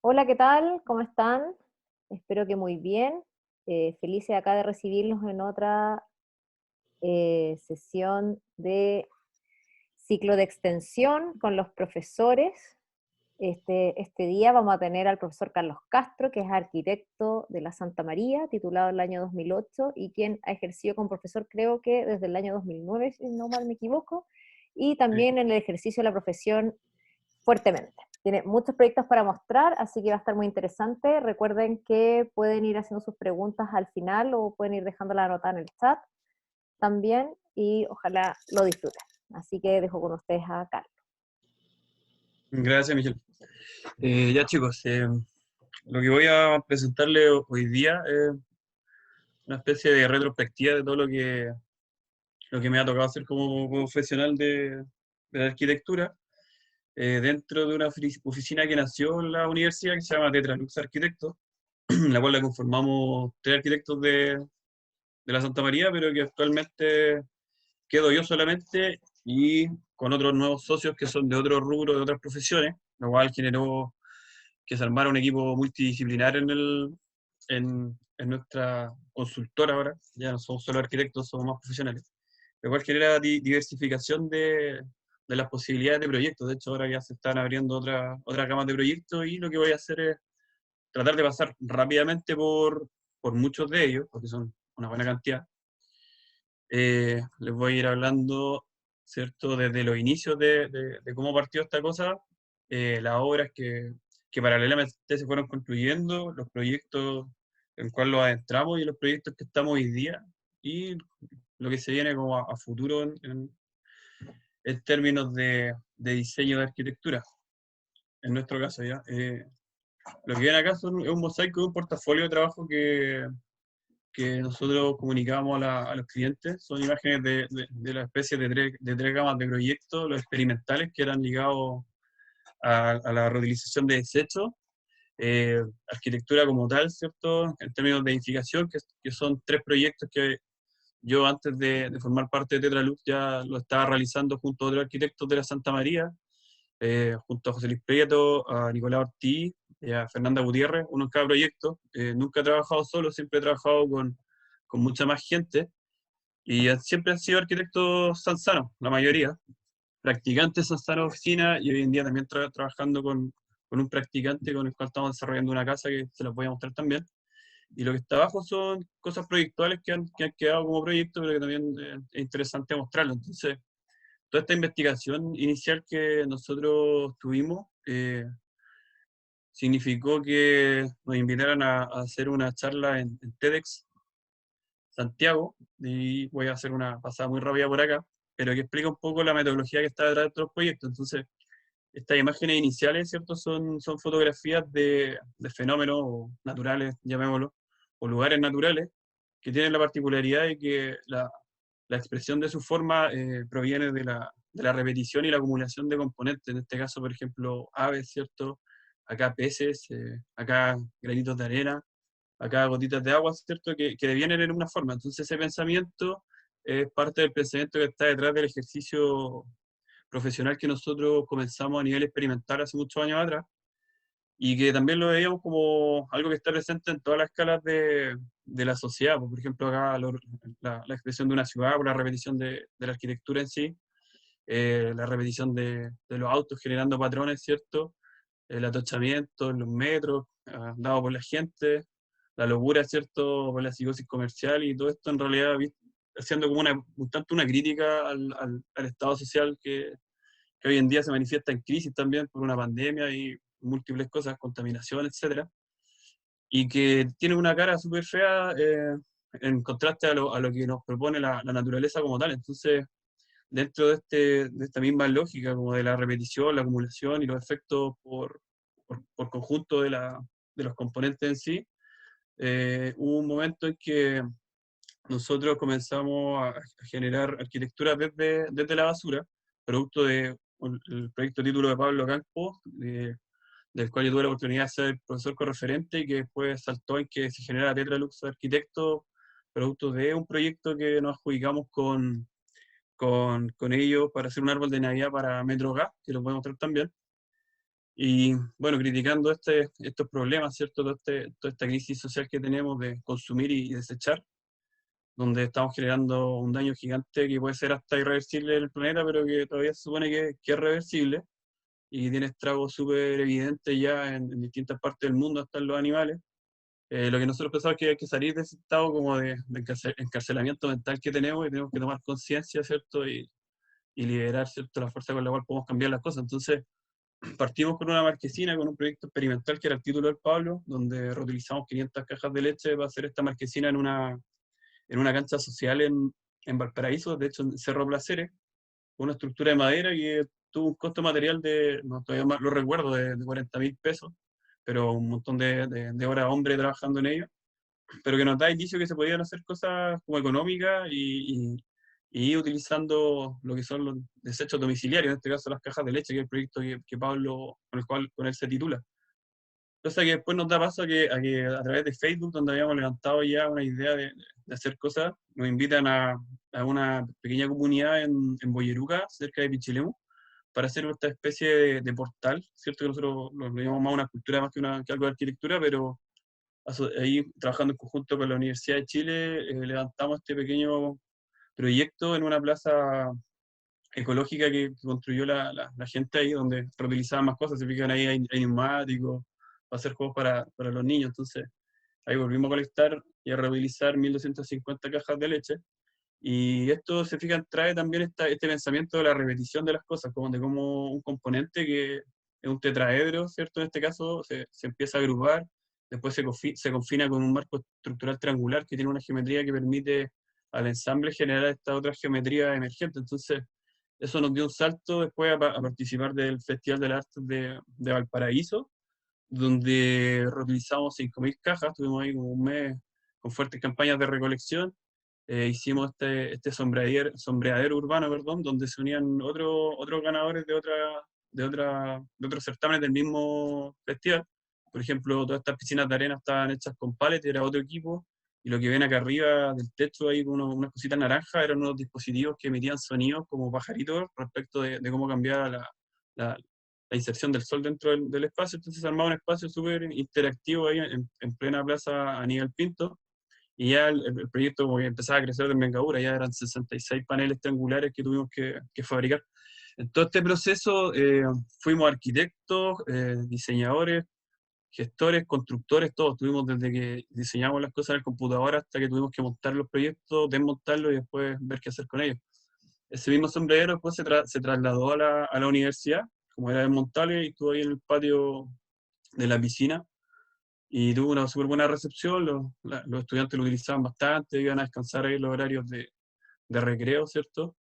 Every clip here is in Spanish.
Hola, ¿qué tal? ¿Cómo están? Espero que muy bien. Felices acá de recibirlos en otra sesión de ciclo de extensión con los profesores. Este día vamos a tener al profesor Carlos Castro, que es arquitecto de la Santa María, titulado en el año 2008 y quien ha ejercido como profesor creo que desde el año 2009, si no mal me equivoco, y Sí. también en el ejercicio de la profesión fuertemente. Tiene muchos proyectos para mostrar, así que va a estar muy interesante. Recuerden que pueden ir haciendo sus preguntas al final o pueden ir dejando la nota en el chat también y ojalá lo disfruten. Así que dejo con ustedes a Carlos. Gracias, Miguel. Ya chicos, lo que voy a presentarle hoy día es una especie de retrospectiva de todo lo que me ha tocado hacer como profesional de la arquitectura, dentro de una oficina que nació en la universidad que se llama Tetralux Arquitectos, la cual la conformamos tres arquitectos de la Santa María, pero que actualmente quedo yo solamente y con otros nuevos socios que son de otros rubros, de otras profesiones, lo cual generó que se armara un equipo multidisciplinar en nuestra consultora ahora. Ya no somos solo arquitectos, somos más profesionales. Lo cual genera diversificación de las posibilidades de proyectos. De hecho, ahora ya se están abriendo otras gamas de proyectos y lo que voy a hacer es tratar de pasar rápidamente por muchos de ellos, porque son una buena cantidad. Les voy a ir hablando, ¿cierto?, desde los inicios de cómo partió esta cosa, las obras que paralelamente se fueron construyendo, los proyectos en cual los adentramos y los proyectos que estamos hoy día, y lo que se viene como a futuro en términos de diseño de arquitectura, en nuestro caso ya. Lo que viene acá es un mosaico de un portafolio de trabajo que nosotros comunicamos a los clientes. Son imágenes de la especie de tres gamas de proyectos, los experimentales que eran ligados a la reutilización de desechos, arquitectura como tal, ¿cierto? En términos de edificación, que son tres proyectos que yo antes de formar parte de Tetralux ya lo estaba realizando junto a otros arquitectos de la Santa María, junto a José Luis Prieto, a Nicolás Ortiz y a Fernanda Gutiérrez, uno en cada proyecto. Nunca he trabajado solo, siempre he trabajado con mucha más gente y siempre han sido arquitectos sanzanos, la mayoría, practicantes sanzanos oficina y hoy en día también trabajando con un practicante con el cual estamos desarrollando una casa que se las voy a mostrar también. Y lo que está abajo son cosas proyectuales que han quedado como proyecto, pero que también es interesante mostrarlo. Entonces, toda esta investigación inicial que nosotros tuvimos significó que nos invitaran a hacer una charla en TEDx Santiago, y voy a hacer una pasada muy rápida por acá, pero que explica un poco la metodología que está detrás de estos proyectos. Entonces, estas imágenes iniciales, ¿cierto? Son fotografías de fenómenos naturales, llamémoslo, o lugares naturales, que tienen la particularidad de que la expresión de su forma proviene de la repetición y la acumulación de componentes. En este caso, por ejemplo, aves, ¿cierto? Acá peces, acá granitos de arena, acá gotitas de agua, ¿cierto? Que devienen en una forma. Entonces ese pensamiento es parte del pensamiento que está detrás del ejercicio profesional que nosotros comenzamos a nivel experimental hace muchos años atrás, y que también lo veíamos como algo que está presente en todas las escalas de la sociedad. Por ejemplo, acá la expresión de una ciudad, por la repetición de la arquitectura en sí, la repetición de los autos generando patrones, ¿cierto? El atochamiento en los metros, dado por la gente, la locura, ¿cierto?, por la psicosis comercial, y todo esto en realidad haciendo como un tanto una crítica al estado social que hoy en día se manifiesta en crisis también por una pandemia y múltiples cosas, contaminación, etcétera, y que tiene una cara súper fea en contraste a lo que nos propone la naturaleza como tal. Entonces, dentro de esta misma lógica como de la repetición, la acumulación y los efectos por conjunto de los componentes en sí, hubo un momento en que nosotros comenzamos a generar arquitectura desde la basura, producto del proyecto título de Pablo Campos, del cual yo tuve la oportunidad de ser profesor correferente y que después saltó en que se genera Tetralux Arquitecto, producto de un proyecto que nos adjudicamos con ellos para hacer un árbol de Navidad para MetroGas, que lo voy a mostrar también. Y bueno, criticando estos problemas, ¿cierto? Toda esta crisis social que tenemos de consumir y desechar, donde estamos generando un daño gigante que puede ser hasta irreversible en el planeta, pero que todavía se supone que es reversible y tiene estragos súper evidentes ya en distintas partes del mundo, hasta en los animales. Lo que nosotros pensamos es que hay que salir de ese estado como de encarcelamiento mental que tenemos y tenemos que tomar conciencia, ¿cierto? Y liberar, ¿cierto? La fuerza con la cual podemos cambiar las cosas. Entonces, partimos con una marquesina, con un proyecto experimental que era el título del Pablo, donde reutilizamos 500 cajas de leche para hacer esta marquesina en una cancha social en Valparaíso, de hecho en Cerro Placeres, con una estructura de madera que tuvo un costo material de, no todavía más lo recuerdo, de 40.000 pesos, pero un montón de horas hombre trabajando en ello, pero que nos da indicio que se podían hacer cosas como económicas y ir utilizando lo que son los desechos domiciliarios, en este caso las cajas de leche, que es el proyecto que Pablo, con él se titula. Cosa que después nos da paso a través de Facebook, donde habíamos levantado ya una idea de hacer cosas, nos invitan a una pequeña comunidad en Boyeruca, cerca de Pichilemu, para hacer esta especie de portal, ¿cierto? Que nosotros lo llamamos más una cultura más que algo de arquitectura, pero ahí trabajando en conjunto con la Universidad de Chile, levantamos este pequeño proyecto en una plaza ecológica que construyó la gente ahí, donde reutilizaban más cosas, se fijan ahí, hay neumáticos, para hacer juegos para los niños. Entonces, ahí volvimos a colectar y a reutilizar 1.250 cajas de leche. Y esto, se fijan, trae también este pensamiento de la repetición de las cosas, como de cómo un componente que es un tetraedro, ¿cierto? En este caso, se empieza a agrupar, después se confina con un marco estructural triangular que tiene una geometría que permite al ensamble generar esta otra geometría emergente. Entonces, eso nos dio un salto después a participar del Festival de las Artes de Valparaíso, donde reutilizamos 5.000 cajas, tuvimos ahí como un mes con fuertes campañas de recolección. Hicimos este sombreadero urbano, perdón, donde se unían otros ganadores de otros certámenes del mismo festival. Por ejemplo, todas estas piscinas de arena estaban hechas con pallets, era otro equipo, y lo que ven acá arriba del techo, ahí con unas cositas naranjas, eran unos dispositivos que emitían sonidos como pajaritos respecto de cómo cambiaba la, la inserción del sol dentro del espacio. Entonces se armaba un espacio súper interactivo ahí en plena plaza Aníbal Pinto, y ya el proyecto como que empezaba a crecer de envergadura, ya eran 66 paneles triangulares que tuvimos que fabricar. En todo este proceso fuimos arquitectos, diseñadores, gestores, constructores, todos. Tuvimos desde que diseñamos las cosas en el computador hasta que tuvimos que montar los proyectos, desmontarlos y después ver qué hacer con ellos. Ese mismo sombrero después se trasladó a la universidad, como era desmontable, y estuvo ahí en el patio de la piscina y tuvo una súper buena recepción. Los estudiantes lo utilizaban bastante, iban a descansar ahí en los horarios de recreo, ¿cierto?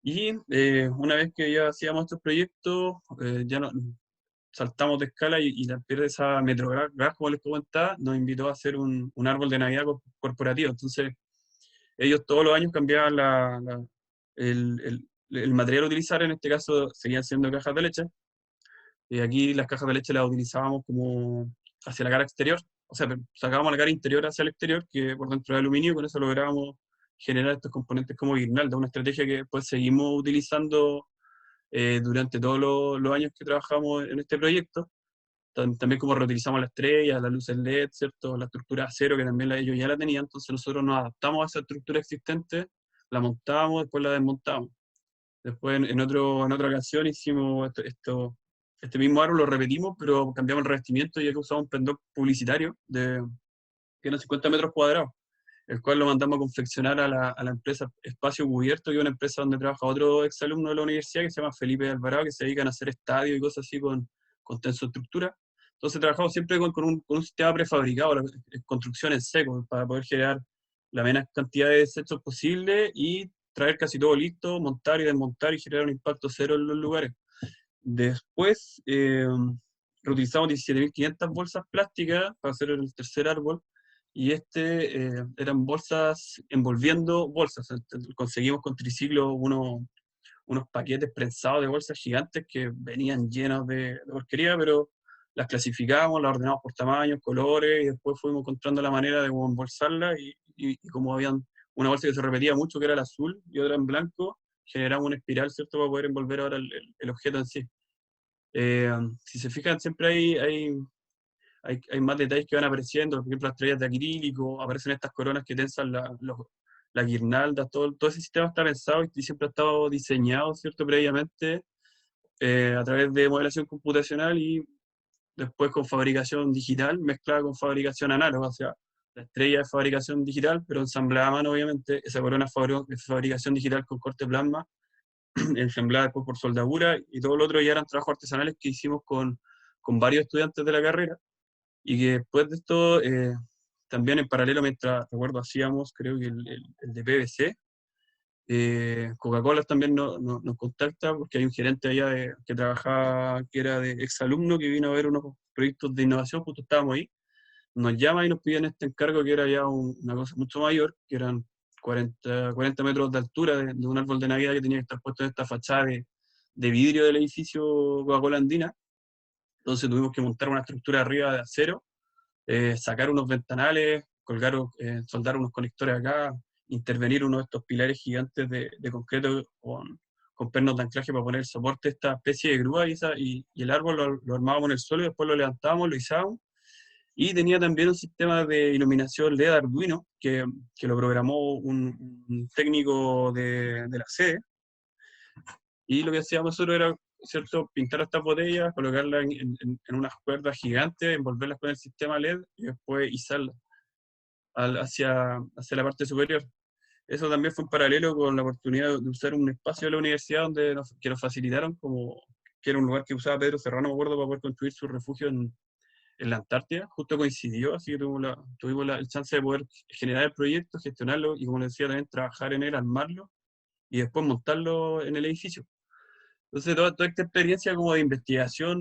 Y una vez que ya hacíamos estos proyectos, ya no, saltamos de escala y la empresa Metrogas, como les comentaba, nos invitó a hacer un árbol de Navidad corporativo. Entonces, ellos todos los años cambiaban el material a utilizar, en este caso seguían siendo cajas de leche, y aquí las cajas de leche las utilizábamos como hacia la cara exterior, o sea, sacábamos la cara interior hacia el exterior, que por dentro era aluminio, y con eso lográbamos generar estos componentes como guirnalda, una estrategia que después seguimos utilizando durante todos los años que trabajamos en este proyecto. También como reutilizamos la estrella, las luces LED, ¿cierto? La estructura acero, que también ellos ya la tenían, entonces nosotros nos adaptamos a esa estructura existente, la montamos, después la desmontamos. Después en otra ocasión hicimos este mismo árbol, lo repetimos, pero cambiamos el revestimiento y aquí usamos un pendón publicitario que eran 50 metros cuadrados, el cual lo mandamos a confeccionar a la empresa Espacio Cubierto, que es una empresa donde trabaja otro exalumno de la universidad que se llama Felipe Alvarado, que se dedican a hacer estadios y cosas así con tensoestructura. Entonces trabajamos siempre con un sistema prefabricado, la construcción en seco, para poder generar la menos cantidad de desechos posible y traer casi todo listo, montar y desmontar y generar un impacto cero en los lugares. Después reutilizamos 17.500 bolsas plásticas para hacer el tercer árbol, y eran bolsas envolviendo bolsas. Conseguimos con triciclo unos paquetes prensados de bolsas gigantes que venían llenos de porquería, pero las clasificamos, las ordenamos por tamaños, colores, y después fuimos encontrando la manera de cómo embolsarlas, y como habían una bolsa que se repetía mucho, que era el azul, y otra en blanco, generamos una espiral, ¿cierto?, para poder envolver ahora el objeto en sí. Si se fijan, siempre hay más detalles que van apareciendo, por ejemplo, las estrellas de acrílico, aparecen estas coronas que tensan las guirnaldas, todo ese sistema está pensado y siempre ha estado diseñado, ¿cierto?, previamente a través de modelación computacional y después con fabricación digital mezclada con fabricación análoga, o sea, la estrella es fabricación digital, pero ensamblada a mano, obviamente, esa corona es fabricación digital con corte plasma, ensamblada después por soldadura, y todo lo otro ya eran trabajos artesanales que hicimos con varios estudiantes de la carrera, y que después de esto, también en paralelo, mientras, recuerdo, hacíamos, creo que el de PVC, Coca-Cola también nos contacta porque hay un gerente allá que trabajaba, que era de exalumno, que vino a ver unos proyectos de innovación, justo estábamos ahí, nos llama y nos piden este encargo que era ya una cosa mucho mayor, que eran 40 metros de altura de un árbol de Navidad que tenía que estar puesto en esta fachada de vidrio del edificio Coca-Cola Andina. Entonces tuvimos que montar una estructura arriba de acero, sacar unos ventanales, soldar unos conectores acá, intervenir uno de estos pilares gigantes de concreto con pernos de anclaje para poner el soporte, esta especie de grúa y el árbol lo armábamos en el suelo y después lo levantábamos, lo izábamos. Y tenía también un sistema de iluminación LED Arduino que lo programó un técnico de la sede. Y lo que hacíamos nosotros era, ¿cierto?, pintar estas botellas, colocarlas en unas cuerdas gigantes, envolverlas con el sistema LED y después izarlas hacia la parte superior. Eso también fue en paralelo con la oportunidad de usar un espacio de la universidad que nos facilitaron, que era un lugar que usaba Pedro Serrano, me acuerdo, para poder construir su refugio en la Antártida. Justo coincidió, así que tuvimos el chance de poder generar el proyecto, gestionarlo y, como les decía, también trabajar en él, armarlo y después montarlo en el edificio. Entonces, toda esta experiencia como de investigación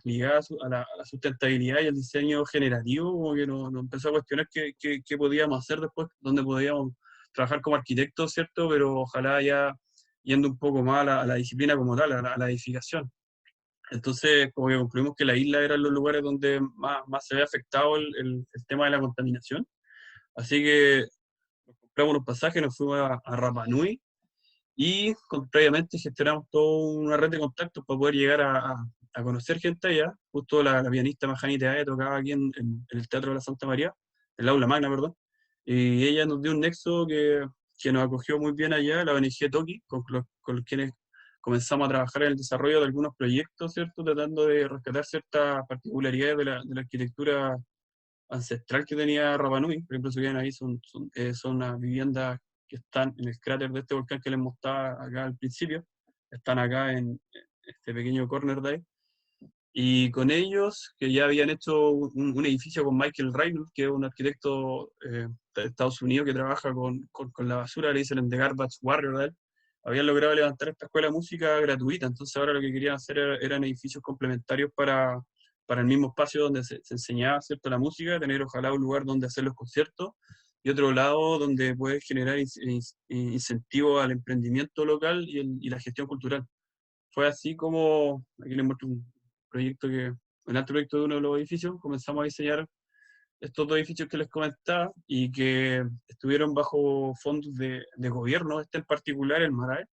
ligada a la sustentabilidad y al diseño generativo, como que nos empezó a cuestionar qué podíamos hacer después, dónde podíamos trabajar como arquitectos, ¿cierto? Pero ojalá ya yendo un poco más a la disciplina como tal, a la edificación. Entonces, como que concluimos que la isla eran los lugares donde más se ve afectado el tema de la contaminación. Así que nos compramos unos pasajes, nos fuimos a Rapa Nui, y previamente gestionamos toda una red de contactos para poder llegar a conocer gente allá. Justo la pianista Mahani Teae tocaba aquí en el Teatro de la Santa María, el Aula Magna, perdón. Y ella nos dio un nexo que nos acogió muy bien allá, la ONG Toki, con quienes comenzamos a trabajar en el desarrollo de algunos proyectos, ¿cierto? Tratando de rescatar ciertas particularidades de la arquitectura ancestral que tenía Rapa Nui. Por ejemplo, si ven ahí, son unas viviendas que están en el cráter de este volcán que les mostraba acá al principio. Están acá en este pequeño corner de ahí. Y con ellos, que ya habían hecho un edificio con Michael Reynolds, que es un arquitecto de Estados Unidos que trabaja con la basura, le dicen en The Garbage Warrior, de él, habían logrado levantar esta escuela de música gratuita. Entonces ahora lo que querían hacer eran edificios complementarios para el mismo espacio donde se enseñaba, ¿cierto?, la música, tener ojalá un lugar donde hacer los conciertos y otro lado donde poder generar incentivos al emprendimiento local y la gestión cultural. Fue así como, aquí les muestro un proyecto un alto proyecto de uno de los edificios, comenzamos a diseñar estos dos edificios que les comentaba y que estuvieron bajo fondos de gobierno. Este en particular, el MARAE,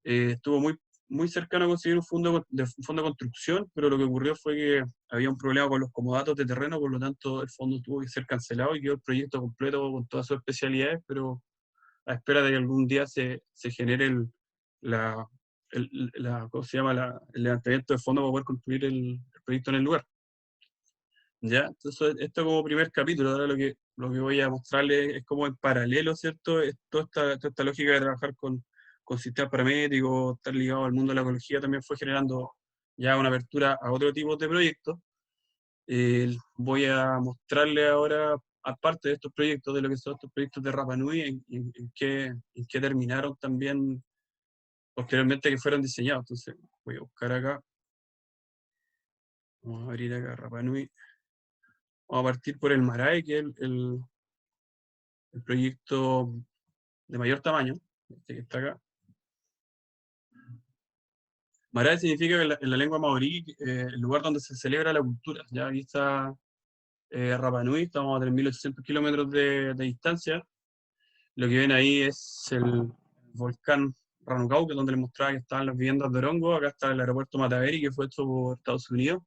estuvo muy cercano a conseguir un fondo de construcción, pero lo que ocurrió fue que había un problema con los comodatos de terreno, por lo tanto el fondo tuvo que ser cancelado y quedó el proyecto completo con todas sus especialidades, pero a espera de que algún día se genere la, ¿cómo se llama? El levantamiento de fondos para poder construir el proyecto en el lugar. ¿Ya? Entonces, esto como primer capítulo. Ahora lo que voy a mostrarles es como en paralelo, ¿cierto? Es toda esta lógica de trabajar con sistemas paramétricos, estar ligado al mundo de la ecología, también fue generando ya una apertura a otro tipo de proyectos. Voy a mostrarles ahora, aparte de estos proyectos, de lo que son estos proyectos de Rapa Nui, en qué terminaron también posteriormente que fueron diseñados. Entonces, voy a buscar acá. Vamos a abrir acá Rapa Nui. Vamos a partir por el Marae, que es el proyecto de mayor tamaño, este que está acá. Marae significa en la lengua maorí el lugar donde se celebra la cultura. Ya aquí está Rapa Nui, estamos a 3.800 kilómetros de distancia. Lo que ven ahí es el volcán Ranucau, que es donde les mostraba que estaban las viviendas de Orongo. Acá está el aeropuerto Mataveri, que fue hecho por Estados Unidos.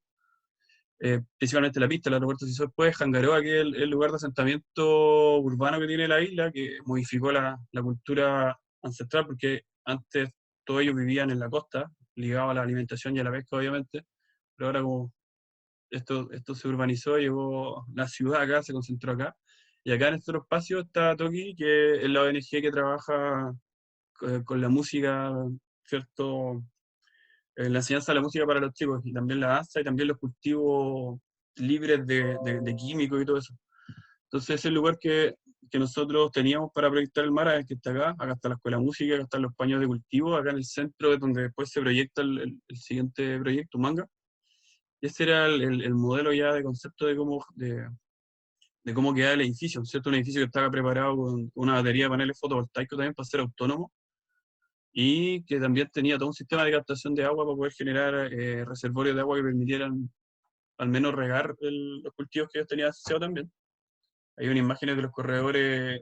Principalmente la pista, el aeropuerto se hizo después. Jangaroa, que es el lugar de asentamiento urbano que tiene la isla, que modificó la cultura ancestral, porque antes todos ellos vivían en la costa, ligados a la alimentación y a la pesca, obviamente, pero ahora como esto se urbanizó, llegó la ciudad acá, se concentró acá, y acá en este otro espacio está Toki, que es la ONG que trabaja con la música, ¿cierto? La enseñanza de la música para los chicos, y también la danza, y también los cultivos libres de químicos y todo eso. Entonces ese es el lugar que nosotros teníamos para proyectar el Mara, el que está acá está la escuela de música, acá están los paños de cultivo, acá en el centro es donde después se proyecta el siguiente proyecto, Manga. Y ese era el modelo ya de concepto de cómo queda el edificio, ¿cierto? Un edificio que estaba preparado con una batería de paneles fotovoltaicos también para ser autónomo, y que también tenía todo un sistema de captación de agua para poder generar reservorios de agua que permitieran al menos regar los cultivos que ellos tenían asociados también. Hay unas imágenes de los corredores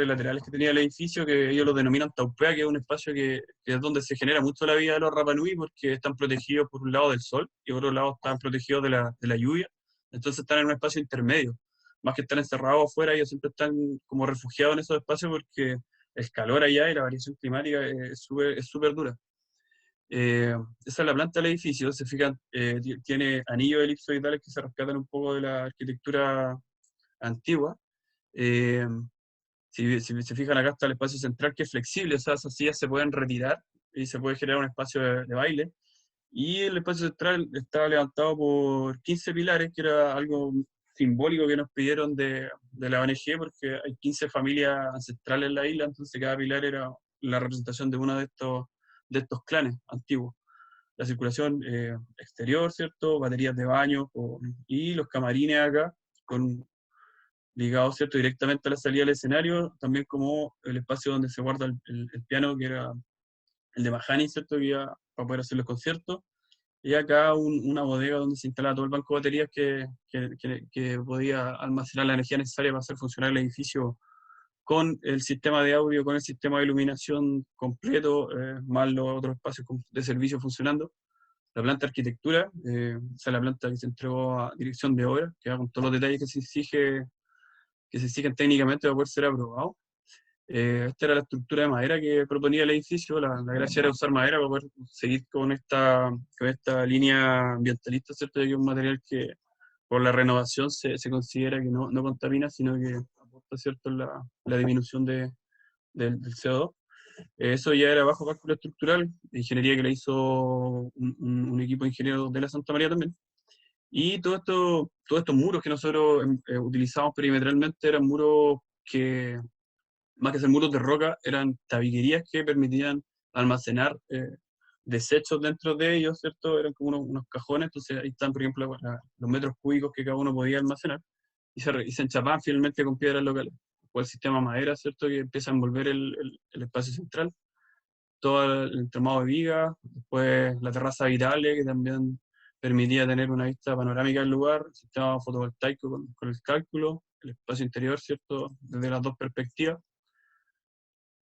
laterales que tenía el edificio, que ellos lo denominan Taupea, que es un espacio que es donde se genera mucho la vida de los Rapanui, porque están protegidos por un lado del sol y por otro lado están protegidos de la lluvia. Entonces están en un espacio intermedio. Más que estar encerrados afuera, ellos siempre están como refugiados en esos espacios porque el calor allá y la variación climática es súper dura. Esa es la planta del edificio. Se fijan, tiene anillos elipsoidales que se rescatan un poco de la arquitectura antigua. Eh, si se fijan, acá está el espacio central, que es flexible, o sea, esas sillas se pueden retirar y se puede generar un espacio de baile. Y el espacio central estaba levantado por 15 pilares, que era algo simbólico que nos pidieron de la ONG, porque hay 15 familias ancestrales en la isla, entonces cada pilar era la representación de uno de estos clanes antiguos. La circulación exterior, ¿cierto? Baterías de baño y los camarines acá, ligados, ¿cierto?, directamente a la salida del escenario, también como el espacio donde se guarda el piano, que era el de Mahani, ¿cierto?, que iba para poder hacer los conciertos, y acá una bodega donde se instalaba todo el banco de baterías que podía almacenar la energía necesaria para hacer funcionar el edificio con el sistema de audio, con el sistema de iluminación completo, más los otros espacios de servicio funcionando. La planta de arquitectura, esa es la planta que se entregó a dirección de obra, que va con todos los detalles que se exigen técnicamente para poder ser aprobado. Esta era la estructura de madera que proponía el edificio. La gracia era usar madera para poder seguir con esta línea ambientalista, ¿cierto? Ya que es un material que por la renovación se considera que no contamina, sino que aporta, ¿cierto?, la disminución del CO2. Eso ya era bajo cálculo estructural, ingeniería que le hizo un equipo de ingenieros de la Santa María también. Y todos estos muros que nosotros utilizamos perimetralmente eran muros que, más que ser muros de roca, eran tabiquerías que permitían almacenar desechos dentro de ellos, ¿cierto? Eran como unos cajones, entonces ahí están, por ejemplo, los metros cúbicos que cada uno podía almacenar, y se enchapaban finalmente con piedras locales. O el sistema madera, ¿cierto?, que empieza a envolver el espacio central, todo el entramado de vigas, después la terraza habitable, que también permitía tener una vista panorámica del lugar, el sistema fotovoltaico con el cálculo, el espacio interior, ¿cierto?, desde las dos perspectivas.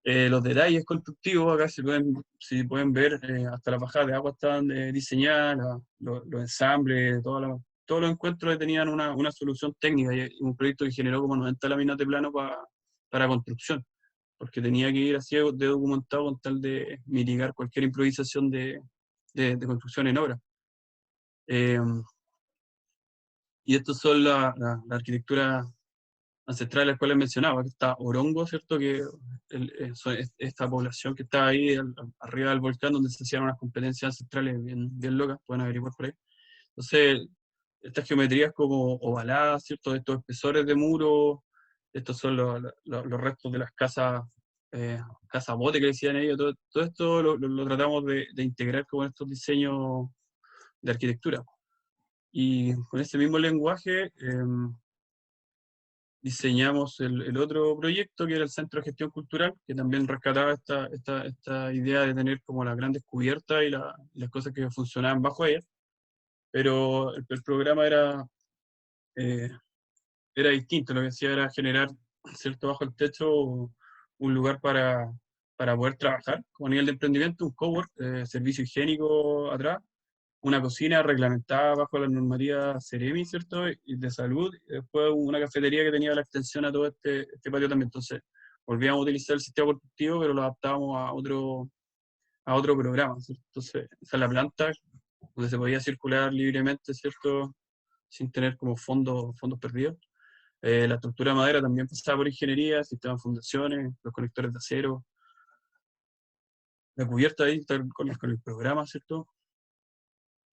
Los detalles constructivos, acá si pueden ver, hasta las bajadas de agua estaban diseñadas, los ensambles, todos los encuentros que tenían una solución técnica, y un proyecto que generó como 90 láminas de plano para construcción, porque tenía que ir así de documentado con tal de mitigar cualquier improvisación de construcción en obra. Eh, y estos son la arquitectura ancestral a las cuales mencionaba, que está Orongo, ¿cierto? Que esta población que está ahí arriba del volcán, donde se hacían unas competencias ancestrales bien, bien locas, pueden averiguar por ahí. Entonces, estas geometrías como ovaladas, ¿cierto? Estos espesores de muro, estos son los restos de las casas bote que decían ellos, todo esto lo tratamos de integrar con estos diseños de arquitectura. Y con ese mismo lenguaje, diseñamos el otro proyecto, que era el Centro de Gestión Cultural, que también rescataba esta idea de tener como las grandes cubiertas y las cosas que funcionaban bajo ellas, pero el programa era distinto. Lo que hacía era generar, ¿cierto?, bajo el techo un lugar para poder trabajar como nivel de emprendimiento, un cowork, servicio higiénico atrás, una cocina reglamentada bajo la normativa Ceremi, ¿cierto? Y de salud, y después una cafetería que tenía la extensión a todo este patio también. Entonces, volvíamos a utilizar el sistema constructivo, pero lo adaptábamos a otro programa, ¿cierto? Entonces, esa es la planta donde se podía circular libremente, ¿cierto? Sin tener como fondos perdidos. La estructura de madera también pasaba por ingeniería, sistemas de fundaciones, los conectores de acero, la cubierta ahí está con el programa, ¿cierto?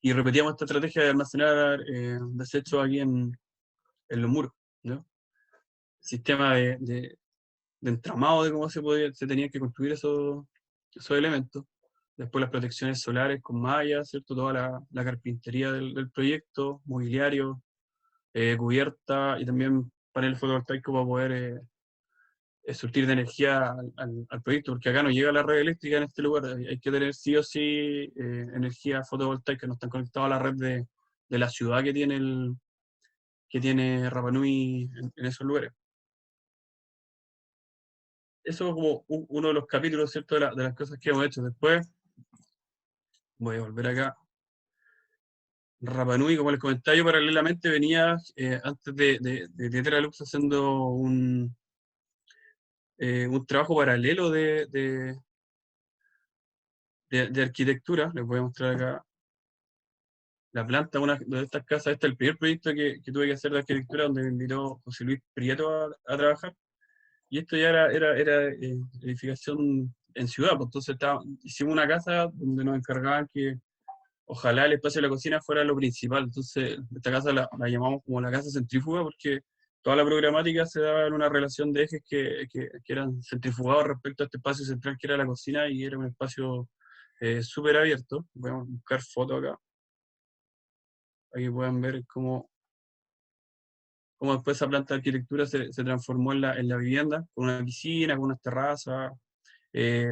Y repetíamos esta estrategia de almacenar desechos aquí en los muros, ¿no? Sistema de entramado de cómo se tenían que construir esos elementos. Después las protecciones solares con mallas, ¿cierto? Toda la carpintería del proyecto, mobiliario, cubierta y también paneles fotovoltaicos para poder surtir de energía al proyecto, porque acá no llega la red eléctrica en este lugar. Hay que tener sí o sí energía fotovoltaica, no están conectados a la red de la ciudad que tiene Rapa Nui en esos lugares. Eso es como uno de los capítulos, ¿cierto? De las cosas que hemos hecho. Después, voy a volver acá. Rapa Nui, como les comentaba yo, paralelamente venía, antes de Tetralux, haciendo un trabajo paralelo de arquitectura. Les voy a mostrar acá la planta, una de estas casas. Este es el primer proyecto que tuve que hacer de arquitectura, donde me invitó José Luis Prieto a trabajar. Y esto ya era edificación en ciudad, pues entonces hicimos una casa donde nos encargaban que ojalá el espacio de la cocina fuera lo principal. Entonces, esta casa la llamamos como la casa centrífuga porque toda la programática se daba en una relación de ejes que eran centrifugados respecto a este espacio central que era la cocina y era un espacio súper abierto. Voy a buscar fotos acá, para que puedan ver cómo después esa planta de arquitectura se transformó en la vivienda, con una piscina, con unas terrazas,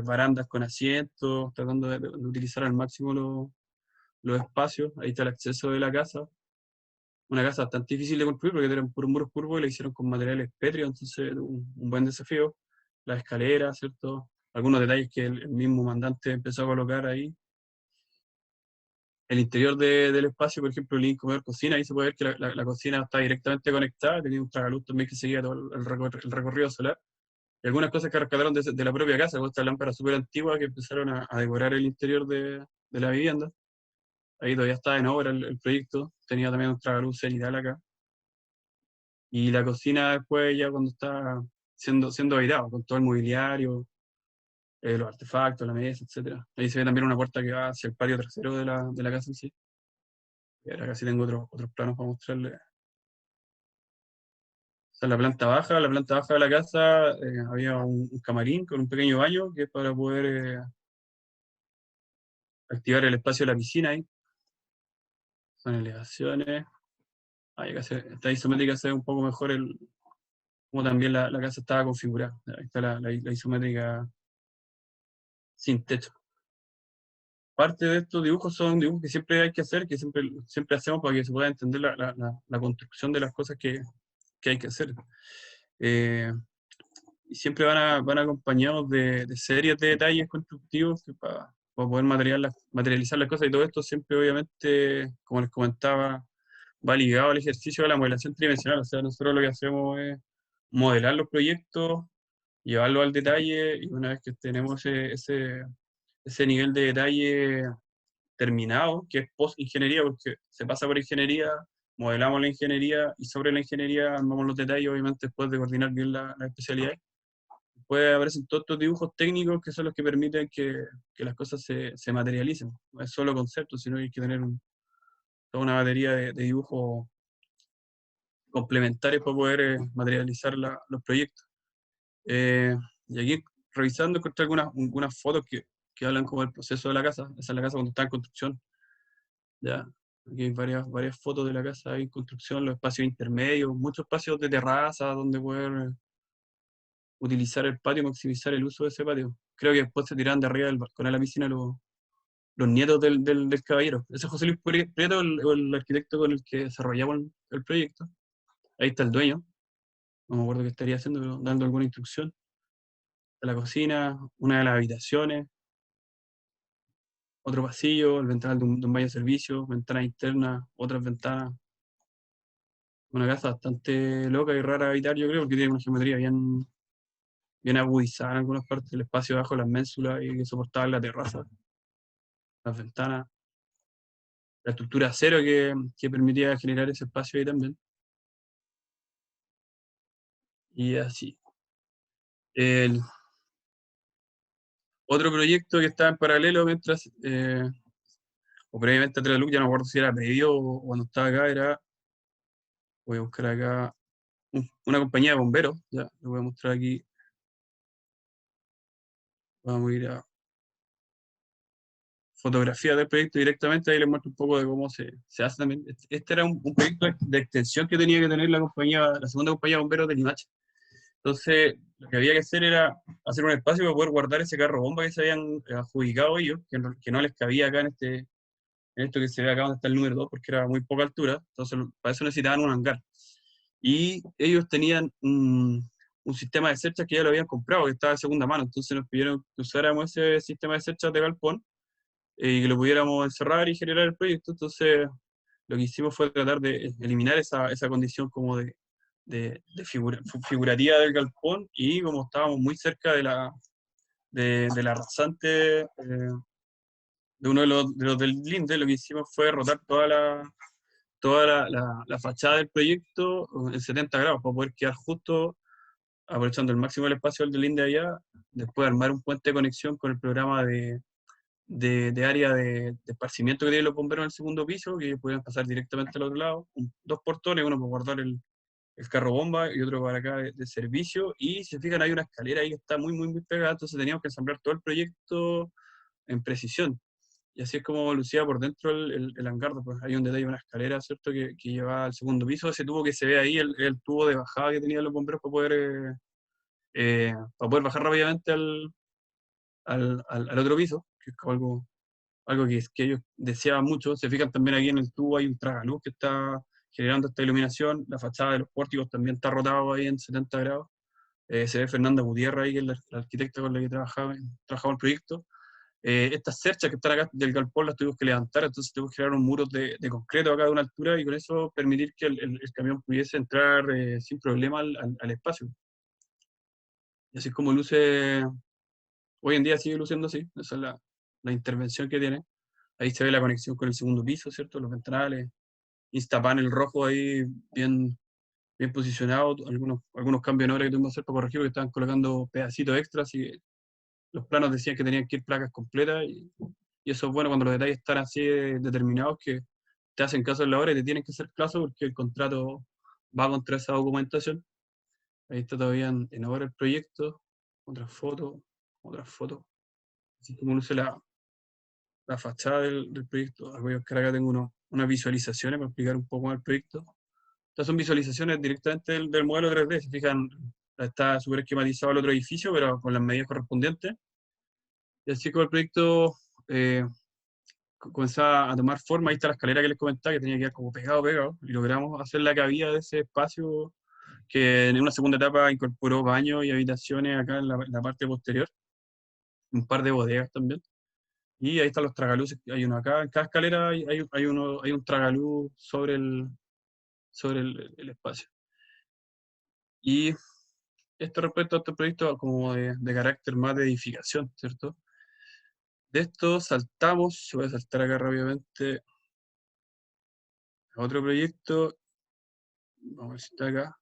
barandas con asientos, tratando de utilizar al máximo los espacios. Ahí está el acceso de la casa. Una casa bastante difícil de construir porque eran puros muros curvos y la hicieron con materiales pétreos, entonces un buen desafío. Las escaleras, ¿cierto? Algunos detalles que el mismo mandante empezó a colocar ahí. El interior del espacio, por ejemplo, el living, comedor, cocina, ahí se puede ver que la cocina está directamente conectada, tenía un tragaluz también que seguía todo el recorrido solar. Y algunas cosas que rescataron de la propia casa, con esta lámpara súper antigua que empezaron a decorar el interior de la vivienda. Ahí todavía estaba en obra el proyecto, tenía también un tragaluz cenital acá. Y la cocina después ya cuando está siendo habitado, con todo el mobiliario, los artefactos, la mesa, etcétera. Ahí se ve también una puerta que va hacia el patio trasero de la casa en sí. Y ahora casi tengo otros planos para mostrarles. Esa es la planta baja de la casa había un camarín con un pequeño baño que es para poder activar el espacio de la piscina ahí. Son elevaciones. Ahí esta isométrica se ve un poco mejor como también la casa estaba configurada. Ahí está la isométrica sin techo. Parte de estos dibujos son dibujos que siempre hay que hacer, que siempre hacemos para que se pueda entender la construcción de las cosas que hay que hacer. Y siempre van acompañados de series de detalles constructivos para poder materializar las cosas y todo esto siempre obviamente, como les comentaba, va ligado al ejercicio de la modelación tridimensional. O sea, nosotros lo que hacemos es modelar los proyectos, llevarlos al detalle y una vez que tenemos ese nivel de detalle terminado, que es post-ingeniería, porque se pasa por ingeniería, modelamos la ingeniería y sobre la ingeniería armamos los detalles, obviamente después de coordinar bien la especialidad. Después aparecen todos estos dibujos técnicos que son los que permiten que las cosas se materialicen. No es solo concepto, sino que hay que tener toda una batería de dibujos complementarios para poder materializar los proyectos. Y aquí, revisando, encontré algunas fotos que hablan como del proceso de la casa. Esa es la casa cuando está en construcción. ¿Ya? Aquí hay varias fotos de la casa en construcción, los espacios intermedios, muchos espacios de terraza donde poder utilizar el patio, maximizar el uso de ese patio. Creo que después se tiran de arriba del balcón a la piscina los nietos del caballero. Ese es José Luis Prieto, el arquitecto con el que desarrollamos el proyecto. Ahí está el dueño, no me acuerdo qué estaría haciendo, pero dando alguna instrucción. de la cocina, una de las habitaciones, otro pasillo, el ventanal de un baño de servicio, ventana interna, otras ventanas. Una casa bastante loca y rara de habitar, yo creo, porque tiene una geometría bien agudizada en algunas partes, el espacio abajo, las ménsulas y que soportaba la terraza, las ventanas, la estructura de acero que permitía generar ese espacio ahí también. Y así. El otro proyecto que estaba en paralelo mientras, o previamente a Trelux, ya no me acuerdo si era previo o cuando estaba acá, era, voy a buscar acá, una compañía de bomberos, ya, lo voy a mostrar aquí, vamos a ir a fotografía del proyecto directamente, ahí les muestro un poco de cómo se hace también. Este era un proyecto de extensión que tenía que tener la compañía, la segunda compañía de bomberos de Limache. Entonces, lo que había que hacer era hacer un espacio para poder guardar ese carro bomba que se habían adjudicado ellos, que no les cabía acá en esto que se ve acá donde está el número 2 porque era muy poca altura, entonces para eso necesitaban un hangar. Y ellos tenían un sistema de cerchas que ya lo habían comprado, que estaba de segunda mano, entonces nos pidieron que usáramos ese sistema de cerchas de galpón y que lo pudiéramos encerrar y generar el proyecto. Entonces, lo que hicimos fue tratar de eliminar esa condición como figurativa del galpón, y como estábamos muy cerca de la rasante de uno de los del Linde, lo que hicimos fue rotar toda la fachada del proyecto en 70 grados para poder quedar justo aprovechando el máximo del espacio del Linde allá, después armar un puente de conexión con el programa de área de esparcimiento que tienen los bomberos en el segundo piso, que ellos podían pasar directamente al otro lado, dos portones, uno para guardar el carro bomba y otro para acá de servicio, y si se fijan hay una escalera ahí que está muy pegada, entonces teníamos que ensamblar todo el proyecto en precisión. Y así es como lucía por dentro el hangar. Pues hay un detalle, una escalera, ¿cierto?, que lleva al segundo piso. Ese tubo que se ve ahí, el tubo de bajada que tenían los bomberos para poder bajar rápidamente al otro piso, que es algo que ellos deseaban mucho. Se fijan también aquí en el tubo, hay un tragaluz que está generando esta iluminación. La fachada de los pórticos también está rotado ahí en 70 grados. Se ve Fernanda Gutiérrez ahí, que es la arquitecta con la que trabajaba en el proyecto. Estas cerchas que están acá del galpón las tuvimos que levantar, entonces tuvimos que crear un muro de concreto acá de una altura y con eso permitir que el camión pudiese entrar sin problema al espacio. Y así es como luce, hoy en día sigue luciendo así, esa es la intervención que tiene. Ahí se ve la conexión con el segundo piso, ¿cierto? Los ventanales, instapanel rojo ahí bien posicionado, algunos cambios en hora que tuvimos que hacer para corregir porque estaban colocando pedacitos extras y los planos decían que tenían que ir placas completas, y eso es bueno cuando los detalles están así determinados, que te hacen caso en la hora y te tienen que hacer caso porque el contrato va contra esa documentación. Ahí está todavía en obra el proyecto, otra foto, así como luce la fachada del proyecto. Voy a buscar acá, tengo unas visualizaciones para explicar un poco más el proyecto. Estas son visualizaciones directamente del modelo 3D, se fijan, está súper esquematizado el otro edificio, pero con las medidas correspondientes. Y así como el proyecto comenzaba a tomar forma, ahí está la escalera que les comentaba, que tenía que quedar como pegado, y logramos hacer la cabida de ese espacio que en una segunda etapa incorporó baños y habitaciones acá en la parte posterior, un par de bodegas también. Y ahí están los tragaluces, hay uno acá, en cada escalera hay un tragaluz sobre el espacio. Y esto respecto a este proyecto como de carácter más de edificación, ¿cierto? De esto saltamos, voy a saltar acá rápidamente a otro proyecto, vamos a ver si está acá.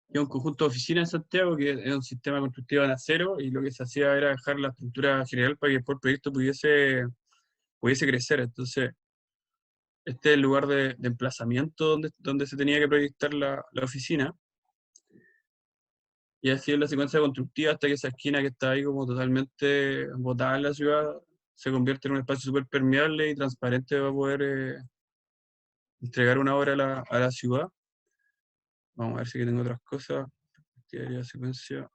Es un conjunto de oficinas en Santiago que es un sistema constructivo en acero, y lo que se hacía era dejar la estructura general para que después el proyecto pudiese crecer. Entonces, este es el lugar de emplazamiento donde se tenía que proyectar la oficina, y así es la secuencia constructiva hasta que esa esquina que está ahí como totalmente botada en la ciudad se convierte en un espacio súper permeable y transparente para poder entregar una obra a la ciudad. Vamos a ver si aquí tengo otras cosas. Actividad, secuencia.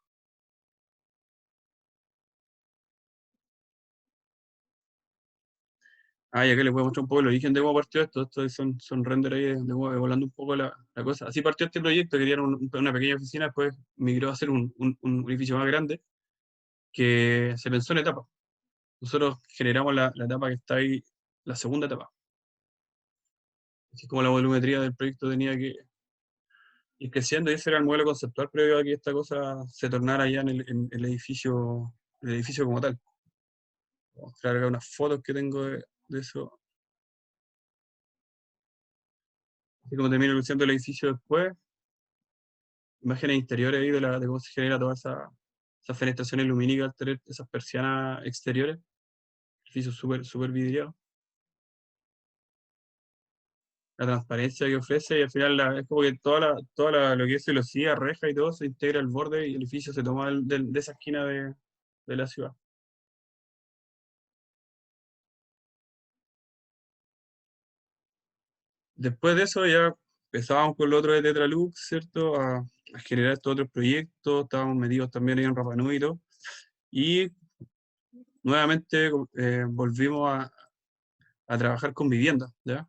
Y acá les voy a mostrar un poco el origen de cómo partió esto. Estos son render ahí de cómo volando un poco la cosa. Así partió este proyecto, que era una pequeña oficina, después migró a ser un edificio más grande. que se pensó en etapas. Nosotros generamos la etapa que está ahí, la segunda etapa. Así como la volumetría del proyecto tenía que ir creciendo, y ese era el modelo conceptual previo a que esta cosa se tornara ya en el edificio como tal. Voy a mostrar acá unas fotos que tengo de eso. Así como termina luciendo el edificio después, imágenes interiores ahí de cómo se genera toda esa fenestración lumínica al tener esas persianas exteriores. Edificio súper vidriado. La transparencia que ofrece, y al final es como que lo que es celosía, reja y todo se integra al borde y el edificio se toma de esa esquina de la ciudad. Después de eso ya empezábamos con lo otro de Tetralux, ¿cierto? A generar estos otros proyectos, estábamos metidos también ahí en Rapa Nui y todo. Y nuevamente volvimos a trabajar con viviendas, ¿ya?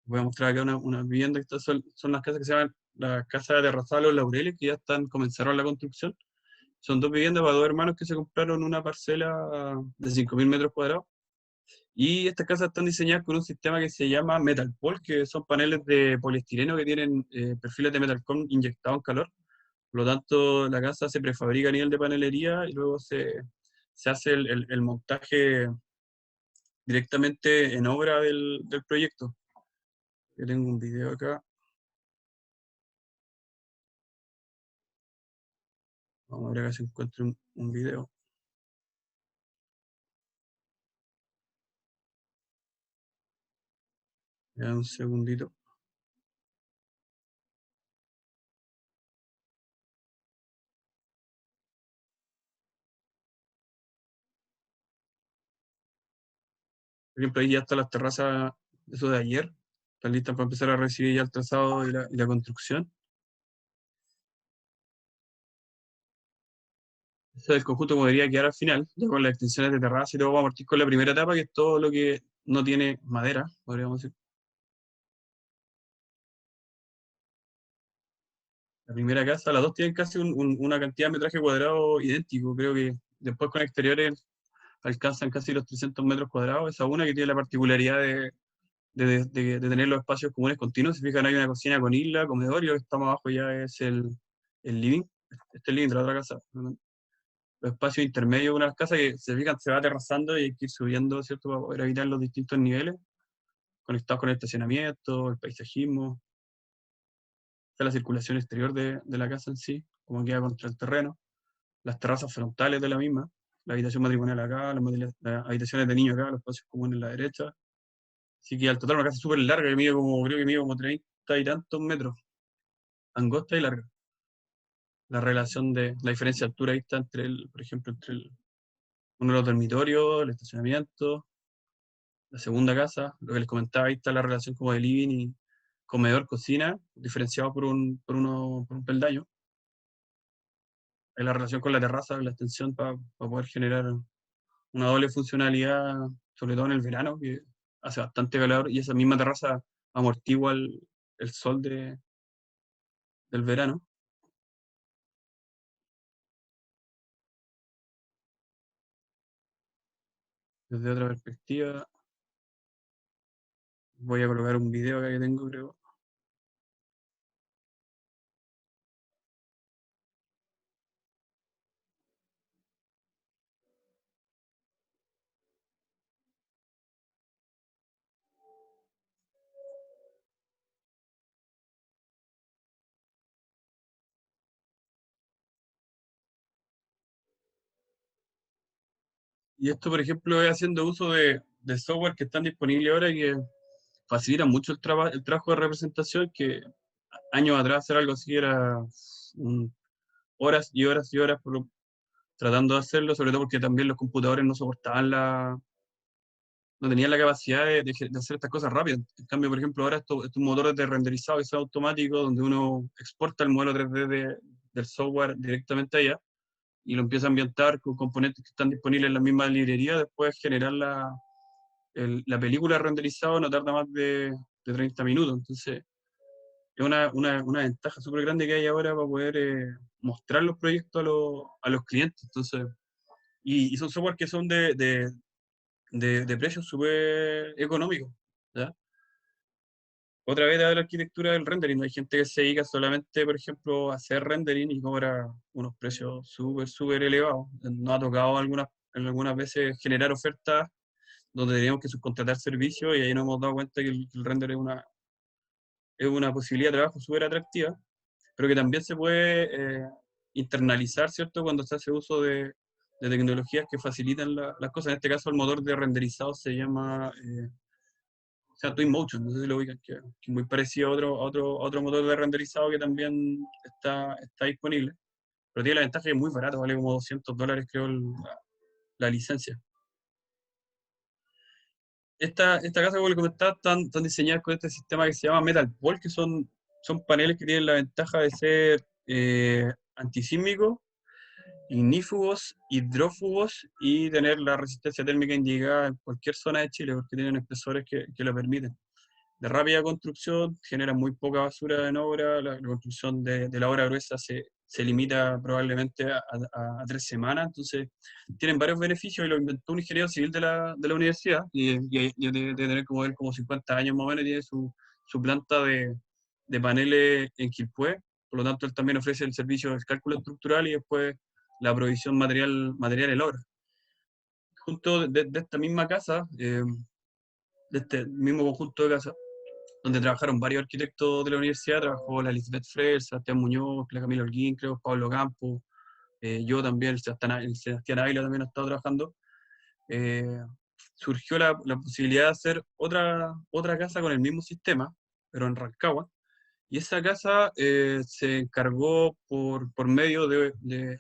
Voy a mostrar acá una vivienda, estas son las casas que se llaman las casas de Terrazal Los Laureles, que ya comenzaron la construcción. Son dos viviendas para dos hermanos que se compraron una parcela de 5.000 metros cuadrados. Y estas casas están diseñadas con un sistema que se llama Metalpol, que son paneles de poliestireno que tienen perfiles de Metalcom inyectados en calor. Por lo tanto, la casa se prefabrica a nivel de panelería y luego se hace el montaje directamente en obra del proyecto. Yo tengo un video acá. Vamos a ver acá si encuentro un video. Ya, un segundito. Por ejemplo, ahí ya están las terrazas, eso de ayer. Están listas para empezar a recibir ya el trazado y la construcción. Ese es el conjunto como debería quedar al final, ya con las extensiones de terraza y todo. Vamos a partir con la primera etapa, que es todo lo que no tiene madera, podríamos decir. La primera casa, las dos tienen casi una cantidad de metraje cuadrado idéntico. Creo que después con exteriores alcanzan casi los 300 metros cuadrados. Esa una que tiene la particularidad de tener los espacios comunes continuos. Si fijan, hay una cocina con isla, comedor, y lo que está más abajo ya es el living. Este es el living de la otra casa. Los espacios intermedios de una casa que se fijan, se va aterrazando y hay que ir subiendo, ¿cierto? Para poder evitar los distintos niveles, conectados con el estacionamiento, el paisajismo, la circulación exterior de la casa en sí, como queda contra el terreno, las terrazas frontales de la misma, la habitación matrimonial acá, las habitaciones de niños acá, los espacios comunes en la derecha. Así que al total una casa súper larga, creo que mide como 30 y tantos metros, angosta y larga. La relación la diferencia de altura ahí está por ejemplo, uno de los dormitorios, el estacionamiento, la segunda casa, lo que les comentaba, ahí está la relación como de living y comedor, cocina, diferenciado por un peldaño. Hay la relación con la terraza, la extensión para poder generar una doble funcionalidad, sobre todo en el verano, que hace bastante calor y esa misma terraza amortigua el sol del verano. Desde otra perspectiva, voy a colocar un video acá que tengo, creo. Y esto, por ejemplo, es haciendo uso de software que están disponibles ahora y que facilitan mucho el trabajo de representación, que años atrás hacer algo así era horas y horas y horas tratando de hacerlo, sobre todo porque también los computadores no soportaban no tenían la capacidad de hacer estas cosas rápido. En cambio, por ejemplo, ahora estos motores de renderizado que son automáticos, donde uno exporta el modelo 3D del software directamente allá y lo empieza a ambientar con componentes que están disponibles en la misma librería, después generar la película renderizada no tarda más de 30 minutos. Entonces, es una ventaja súper grande que hay ahora para poder mostrar los proyectos a los clientes. Entonces, y son software que son de precios súper económicos, ¿ya? Otra vez de la arquitectura del rendering, hay gente que se dedica solamente, por ejemplo, a hacer rendering y cobra unos precios súper elevados. Nos ha tocado algunas veces generar ofertas donde teníamos que subcontratar servicios y ahí nos hemos dado cuenta que el render es una posibilidad de trabajo súper atractiva, pero que también se puede internalizar, ¿cierto? Cuando se hace uso de tecnologías que facilitan las cosas. En este caso, el motor de renderizado se llama, o sea, Twinmotion, no sé si lo ubican, que es muy parecido a otro motor de renderizado que también está disponible, pero tiene la ventaja que es muy barato, vale como $200, creo, la licencia. Esta casa, como le comentaba, están diseñadas con este sistema que se llama Metal Ball, que son paneles que tienen la ventaja de ser antisísmicos, ignífugos, hidrófugos y tener la resistencia térmica indicada en cualquier zona de Chile, porque tienen espesores que lo permiten. De rápida construcción, genera muy poca basura en obra, la construcción de la obra gruesa se limita probablemente a 3 semanas, entonces tienen varios beneficios y lo inventó un ingeniero civil de la universidad y de tener como él como 50 años más o menos y tiene su planta de paneles en Quilpué, por lo tanto él también ofrece el servicio del cálculo estructural y después la provisión material en obra. Junto de esta misma casa, de este mismo conjunto de casas, donde trabajaron varios arquitectos de la universidad, trabajó la Lisbeth Freire, Sebastián Muñoz, la Camila Holguín, creo, Pablo Campos, yo también, el Sebastián Ávila también ha estado trabajando. eh, Surgió la posibilidad de hacer otra casa con el mismo sistema, pero en Rancagua, y esa casa se encargó por medio de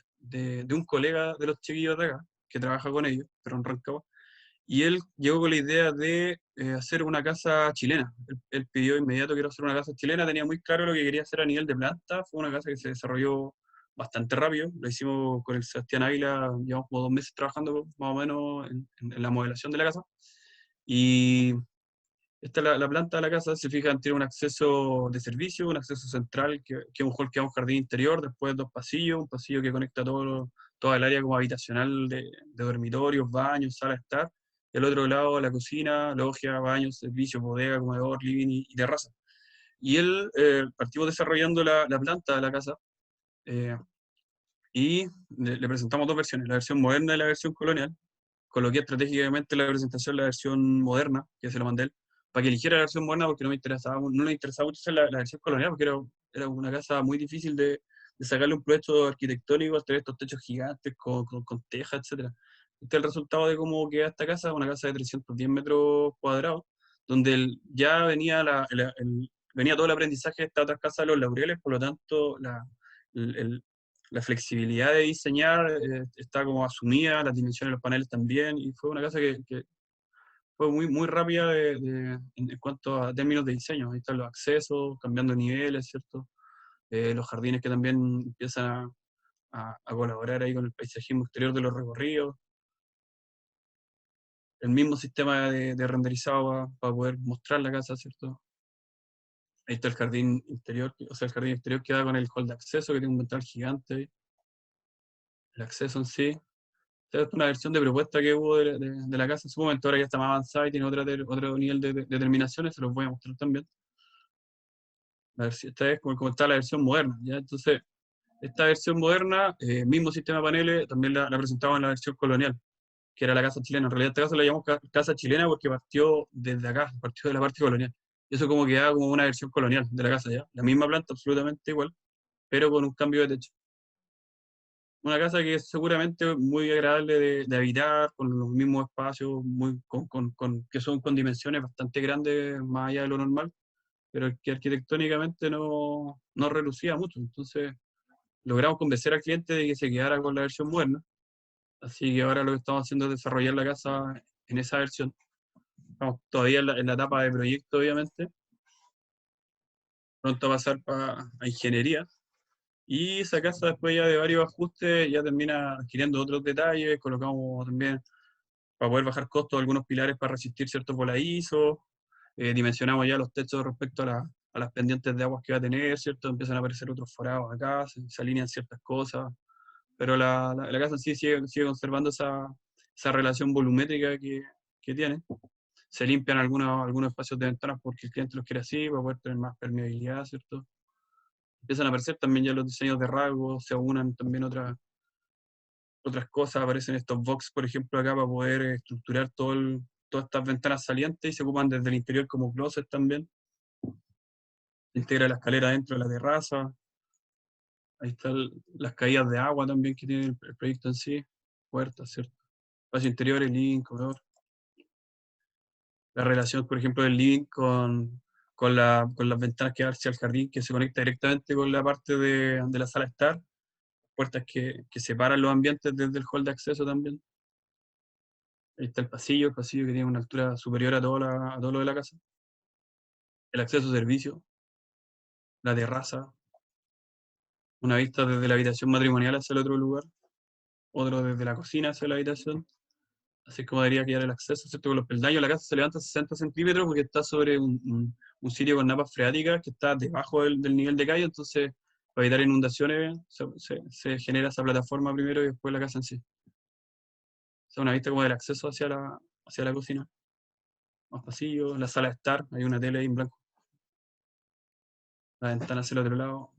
un colega de los chiquillos de acá, que trabaja con ellos, pero en Rancagua, y él llegó con la idea de hacer una casa chilena. Él pidió inmediato, quiero hacer una casa chilena, tenía muy claro lo que quería hacer a nivel de planta, fue una casa que se desarrolló bastante rápido, lo hicimos con el Sebastián Ávila, llevamos como 2 meses trabajando más o menos en la modelación de la casa, y esta es la planta de la casa, se fijan, tiene un acceso de servicio, un acceso central, que es un hall que va a un jardín interior, después 2 pasillos, un pasillo que conecta toda el área como habitacional de dormitorios, baños, sala de estar, y al otro lado la cocina, logia, baños, servicios, bodega, comedor, living y terraza. Y él partimos desarrollando la planta de la casa, eh, y le presentamos 2 versiones, la versión moderna y la versión colonial. Coloqué estratégicamente la presentación, la versión moderna, que se lo mandé a él, para que eligiera la versión moderna porque no le interesaba mucho hacer la versión colonial, porque era una casa muy difícil de sacarle un provecho arquitectónico al tener estos techos gigantes con tejas, etcétera. Este es el resultado de cómo queda esta casa, una casa de 310 metros cuadrados, donde ya venía todo el aprendizaje de esta otra casa de los Laureles, por lo tanto el, el- la flexibilidad de diseñar está como asumida, las dimensiones de los paneles también, y fue una casa que fue muy rápida en cuanto a términos de diseño. Ahí están los accesos, cambiando niveles, ¿cierto? Los jardines que también empiezan a colaborar ahí con el paisajismo exterior de los recorridos. El mismo sistema de renderizado para poder mostrar la casa, ¿cierto? Ahí está el jardín interior, o sea, el jardín exterior que da con el hall de acceso, que tiene un ventanal gigante. El acceso en sí. Esta es una versión de propuesta que hubo de la casa en su momento, ahora ya está más avanzada y tiene otro nivel de terminaciones, se los voy a mostrar también. Esta es como está la versión moderna, ¿ya? Entonces, esta versión moderna, mismo sistema de paneles, también la presentaba en la versión colonial, que era la casa chilena. En realidad, esta casa la llamamos casa chilena porque partió desde acá, partió de la parte colonial. Y eso como quedaba como una versión colonial de la casa, ¿ya? La misma planta, absolutamente igual, pero con un cambio de techo. Una casa que es seguramente muy agradable de habitar, con los mismos espacios, que son con dimensiones bastante grandes, más allá de lo normal, pero que arquitectónicamente no relucía mucho. Entonces, logramos convencer al cliente de que se quedara con la versión moderna. Así que ahora lo que estamos haciendo es desarrollar la casa en esa versión. Estamos todavía en la etapa de proyecto, obviamente. Pronto a pasar a ingeniería. Y esa casa, después ya de varios ajustes, ya termina adquiriendo otros detalles. Colocamos también, para poder bajar costos, algunos pilares para resistir ciertos voladizos. Dimensionamos ya los techos respecto a las pendientes de aguas que va a tener, ¿cierto? Empiezan a aparecer otros forados acá, se alinean ciertas cosas, pero la casa en sí sigue conservando esa relación volumétrica que tiene. Se limpian algunos espacios de ventanas porque el cliente los quiere así, para poder tener más permeabilidad, ¿cierto? Empiezan a aparecer también ya los diseños de rasgos, se aunan también otras cosas, aparecen estos box, por ejemplo, acá para poder estructurar todas estas ventanas salientes y se ocupan desde el interior como closet también. Se integra la escalera dentro de la terraza. Ahí están las caídas de agua también que tiene el proyecto en sí. Puertas, ¿cierto? Espacio interior, el living, comedor. La relación, por ejemplo, del living con las ventanas que da hacia el jardín, que se conecta directamente con la parte de la sala estar. Puertas que separan los ambientes desde el hall de acceso también. Ahí está el pasillo que tiene una altura superior a todo lo de la casa. El acceso a servicio, la terraza, una vista desde la habitación matrimonial hacia el otro lugar, otro desde la cocina hacia la habitación. Así es como debería quedar el acceso, ¿cierto? Con los peldaños, la casa se levanta 60 centímetros porque está sobre un sitio con napas freáticas que está debajo del nivel de calle, entonces para evitar inundaciones se genera esa plataforma primero y después la casa en sí. O sea, una vista como del acceso hacia la cocina. Más pasillos, la sala de estar, hay una tele ahí en blanco. La ventana hacia el otro lado.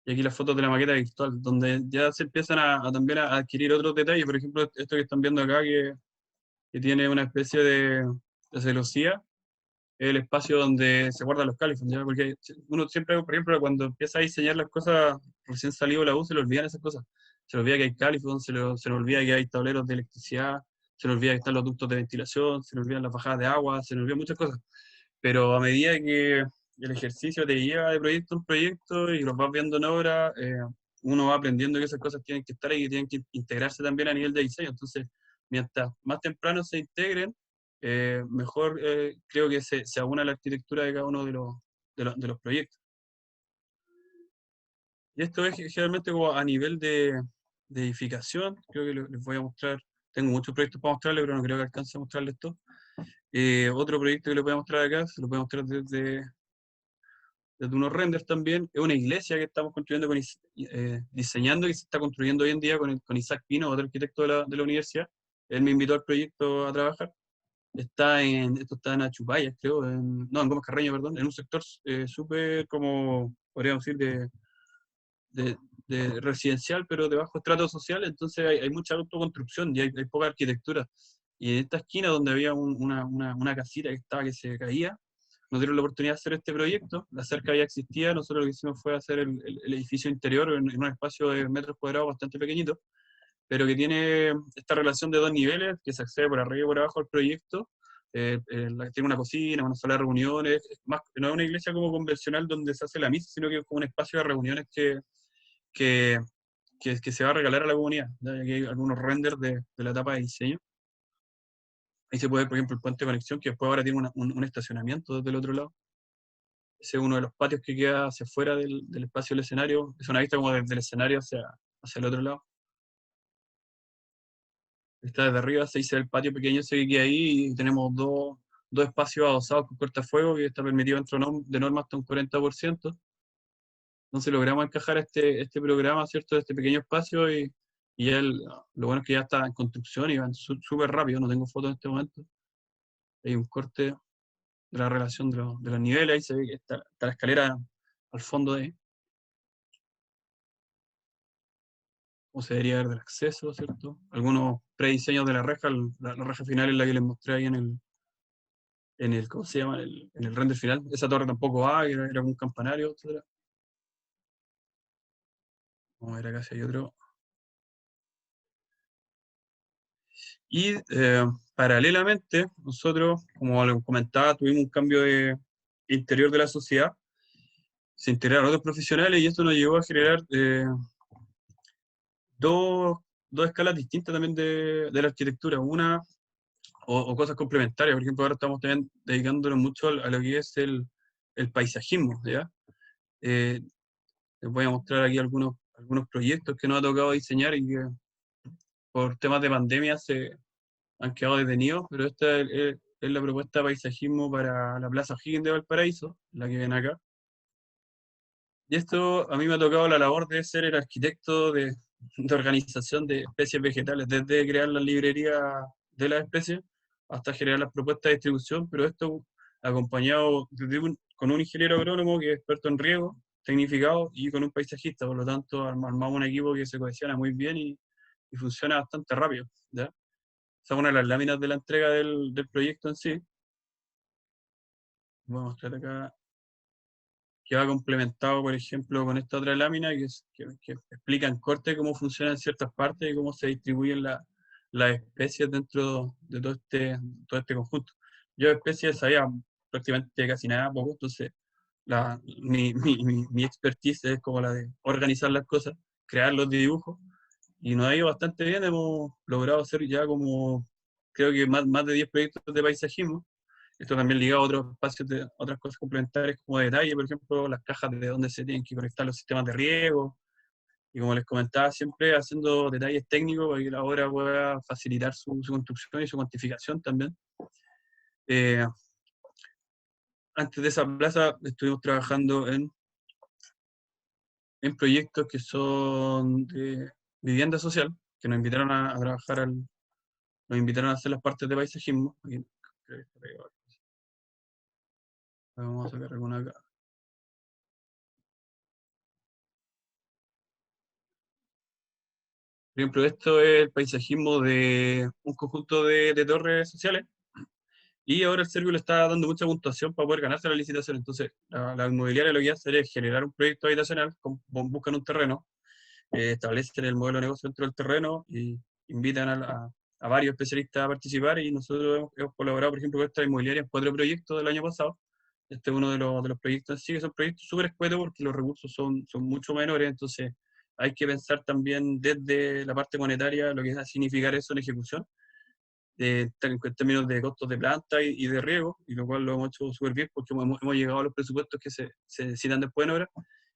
Y aquí las fotos de la maqueta virtual, donde ya se empiezan también a adquirir otros detalles. Por ejemplo, esto que están viendo acá, que tiene una especie de celosía, es el espacio donde se guardan los califos, ¿ya? Porque uno siempre, por ejemplo, cuando empieza a diseñar las cosas recién salido de la U, se le olvidan esas cosas. Se le olvida que hay califos, se le olvida que hay tableros de electricidad, se le olvida que están los ductos de ventilación, se le olvidan las bajadas de agua, se le olvidan muchas cosas. Pero a medida que el ejercicio te lleva de proyecto en proyecto y los vas viendo en obra, uno va aprendiendo que esas cosas tienen que estar ahí y que tienen que integrarse también a nivel de diseño. Entonces, mientras más temprano se integren, mejor creo que se abona la arquitectura de cada uno de los proyectos. Y esto es generalmente como a nivel de edificación. Creo que les voy a mostrar. Tengo muchos proyectos para mostrarles, pero no creo que alcance a mostrarles esto. Otro proyecto que les voy a mostrar acá, se lo voy a mostrar desde unos renders también. Es una iglesia que estamos construyendo, diseñando y se está construyendo hoy en día con Isaac Pino, otro arquitecto de la universidad. Él me invitó al proyecto a trabajar. Esto está en Achupaya, creo, no, en Gómez Carreño, perdón, en un sector súper, como podríamos decir, de, de residencial, pero de bajo estrato social, entonces hay mucha autoconstrucción y hay poca arquitectura. Y en esta esquina donde había una casita que se caía, nos dieron la oportunidad de hacer este proyecto, la cerca ya existía, nosotros lo que hicimos fue hacer el edificio interior en un espacio de metros cuadrados bastante pequeñito, pero que tiene esta relación de dos niveles, que se accede por arriba y por abajo al proyecto. Tiene una cocina, una sala de reuniones, no es una iglesia como convencional donde se hace la misa, sino que es como un espacio de reuniones que, que se va a regalar a la comunidad. ¿Ya? Aquí hay algunos renders de la etapa de diseño. Ahí se puede ver, por ejemplo, el puente de conexión, que después ahora tiene un estacionamiento desde el otro lado. Ese es uno de los patios que queda hacia afuera del espacio del escenario. Es una vista como desde el escenario hacia el otro lado. Está desde arriba, se dice el patio pequeño ese que queda ahí y tenemos dos espacios adosados con cortafuegos que está permitido dentro de norma hasta un 40%. Entonces logramos encajar este programa, ¿cierto?, de este pequeño espacio y lo bueno es que ya está en construcción y van súper rápido, no tengo fotos en este momento. Hay un corte de la relación de los niveles, ahí se ve que está la escalera al fondo de ahí, como se debería ver del acceso, ¿cierto? Algunos prediseños de la reja, la reja final es la que les mostré ahí ¿cómo se llama? En el render final. Esa torre tampoco va, era un campanario, etc. Vamos a ver acá si hay otro. Y paralelamente, nosotros, como les comentaba, tuvimos un cambio interior de la sociedad. Se integraron otros profesionales y esto nos llevó a generar dos, dos escalas distintas también de la arquitectura. Una, o cosas complementarias. Por ejemplo, ahora estamos también dedicándonos mucho a lo que es el paisajismo, ¿ya? Les voy a mostrar aquí algunos proyectos que nos ha tocado diseñar y que por temas de pandemia han quedado detenidos, pero esta es la propuesta de paisajismo para la Plaza O'Higgins de Valparaíso, la que ven acá. Y esto a mí me ha tocado la labor de ser el arquitecto de organización de especies vegetales, desde crear la librería de las especies hasta generar las propuestas de distribución, pero esto acompañado con un ingeniero agrónomo que es experto en riego, tecnificado, y con un paisajista. Por lo tanto, armamos un equipo que se cohesiona muy bien y funciona bastante rápido, ¿ya? Esa es una de las láminas de la entrega del proyecto en sí. Voy a mostrar acá, que va complementado, por ejemplo, con esta otra lámina que explica en corte cómo funcionan ciertas partes y cómo se distribuyen las especies dentro de todo este conjunto. Yo de especies sabía prácticamente casi nada, poco, entonces mi expertise es como la de organizar las cosas, crear los dibujos, y nos ha ido bastante bien. Hemos logrado hacer ya como, creo que más de 10 proyectos de paisajismo. Esto también ligado a otros espacios de otras cosas complementarias como detalle, por ejemplo, las cajas de donde se tienen que conectar los sistemas de riego. Y como les comentaba, siempre haciendo detalles técnicos para que la obra pueda facilitar su construcción y su cuantificación también. Eh, Antes de esa plaza estuvimos trabajando en proyectos que son de vivienda social, que nos invitaron a trabajar, nos invitaron a hacer las partes de paisajismo. Aquí, creo que está pegado. Vamos a sacar alguna acá. Por ejemplo, esto es el paisajismo de un conjunto de torres sociales, y ahora el Servio le está dando mucha puntuación para poder ganarse la licitación. Entonces, la inmobiliaria lo que hace es generar un proyecto habitacional, buscan un terreno, establecen el modelo de negocio dentro del terreno y invitan a varios especialistas a participar, y nosotros hemos colaborado, por ejemplo, con esta inmobiliaria en 4 proyectos del año pasado. Este es uno de los proyectos, sí, que son proyectos súper escuetos porque los recursos son mucho menores, entonces hay que pensar también desde la parte monetaria lo que va a significar eso en ejecución, en términos de costos de planta y de riego, y lo cual lo hemos hecho súper bien porque hemos llegado a los presupuestos que se necesitan después en obra.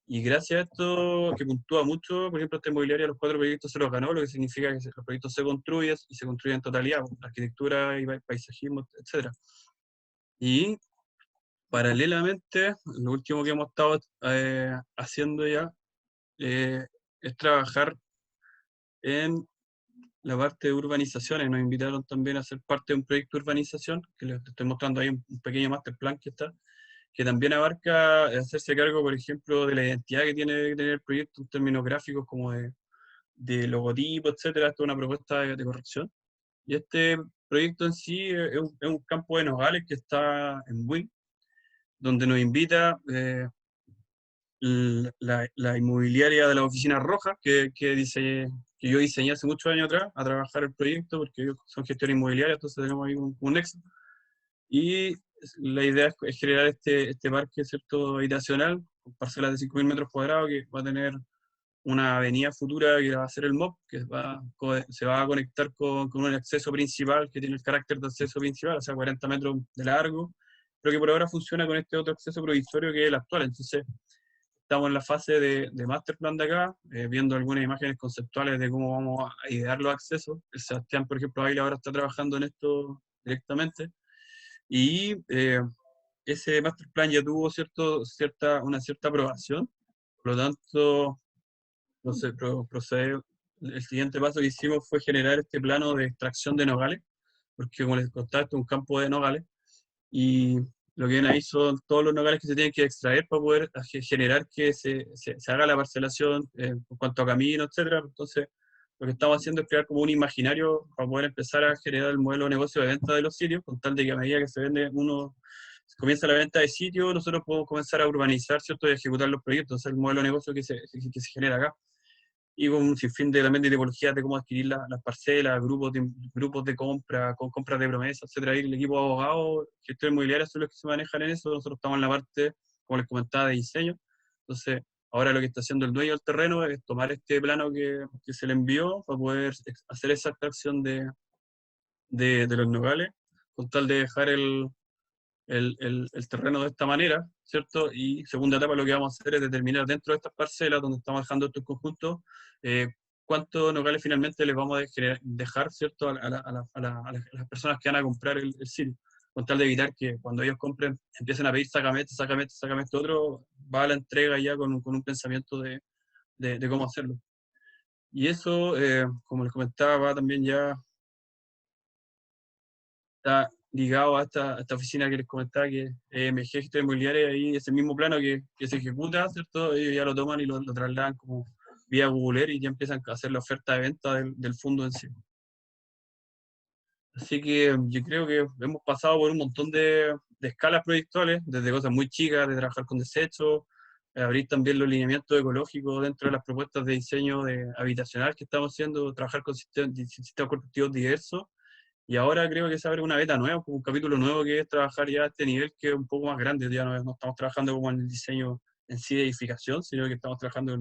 Y gracias a esto, que puntúa mucho, por ejemplo, esta inmobiliaria, los 4 proyectos se los ganó, lo que significa que los proyectos se construyen y se construyen en totalidad, arquitectura y paisajismo, etcétera. Y paralelamente, lo último que hemos estado haciendo ya eh, es trabajar en la parte de urbanizaciones. Nos invitaron también a ser parte de un proyecto de urbanización, que les estoy mostrando ahí un pequeño master plan que también abarca hacerse cargo, por ejemplo, de la identidad que tiene que tener el proyecto en términos gráficos, como de logotipo, etcétera. Esto es una propuesta de corrección. Y este proyecto en sí es un campo de Nogales que está en Buin, donde nos invita la inmobiliaria de la Oficina Roja, que yo diseñé hace muchos años atrás, a trabajar el proyecto, porque ellos son gestores inmobiliarios, entonces tenemos ahí un nexo. Y la idea es generar este parque, ¿cierto?, habitacional, con parcelas de 5.000 metros cuadrados, que va a tener una avenida futura que va a ser el MOP, que se va a conectar con un acceso principal que tiene el carácter de acceso principal, o sea, 40 metros de largo, pero que por ahora funciona con este otro acceso provisorio que es el actual. Entonces, estamos en la fase de master plan de acá, viendo algunas imágenes conceptuales de cómo vamos a idear los accesos. El Sebastián, por ejemplo, Ávila ahora está trabajando en esto directamente. Y ese master plan ya tuvo una cierta aprobación. Por lo tanto, el siguiente paso que hicimos fue generar este plano de extracción de nogales, porque como les contaba, esto es un campo de nogales, y lo que viene ahí son todos los nogales que se tienen que extraer para poder generar que se haga la parcelación en cuanto a camino, etcétera. Entonces, lo que estamos haciendo es crear como un imaginario para poder empezar a generar el modelo de negocio de venta de los sitios, con tal de que a medida que se vende comienza la venta de sitios, nosotros podemos comenzar a urbanizar, ¿cierto?, y ejecutar los proyectos. Entonces, el modelo de negocio que se genera acá, y con un sinfín también de tipologías de cómo adquirir las parcelas, grupos de compra, con compras de promesa, etcétera. Y el equipo de abogados, gestores inmobiliarios son los que se manejan en eso. Nosotros estamos en la parte, como les comentaba, de diseño. Entonces, ahora lo que está haciendo el dueño del terreno es tomar este plano que se le envió para poder hacer esa extracción de los nogales, con tal de dejar el terreno de esta manera, ¿cierto? Y segunda etapa, lo que vamos a hacer es determinar dentro de estas parcelas donde estamos dejando estos conjuntos, cuántos locales finalmente les vamos a dejar, ¿cierto? A las personas que van a comprar el sitio, con tal de evitar que cuando ellos compren empiecen a pedir sácame este otro, va a la entrega ya con un pensamiento de cómo hacerlo. Y eso, como les comentaba, va también ya está ligado a esta oficina que les comentaba, que es EMG Gestión Inmobiliaria, ahí ese mismo plano que se ejecuta, ¿cierto? Ellos ya lo toman y lo trasladan como vía Google Earth y ya empiezan a hacer la oferta de venta del fondo en sí. Así que yo creo que hemos pasado por un montón de escalas proyectuales, desde cosas muy chicas, de trabajar con desechos, abrir también los lineamientos ecológicos dentro de las propuestas de diseño habitacional que estamos haciendo, trabajar con sistemas constructivos diversos. Y ahora creo que se abre una beta nueva, un capítulo nuevo que es trabajar ya a este nivel que es un poco más grande. Ya no estamos trabajando como en el diseño en sí de edificación, sino que estamos trabajando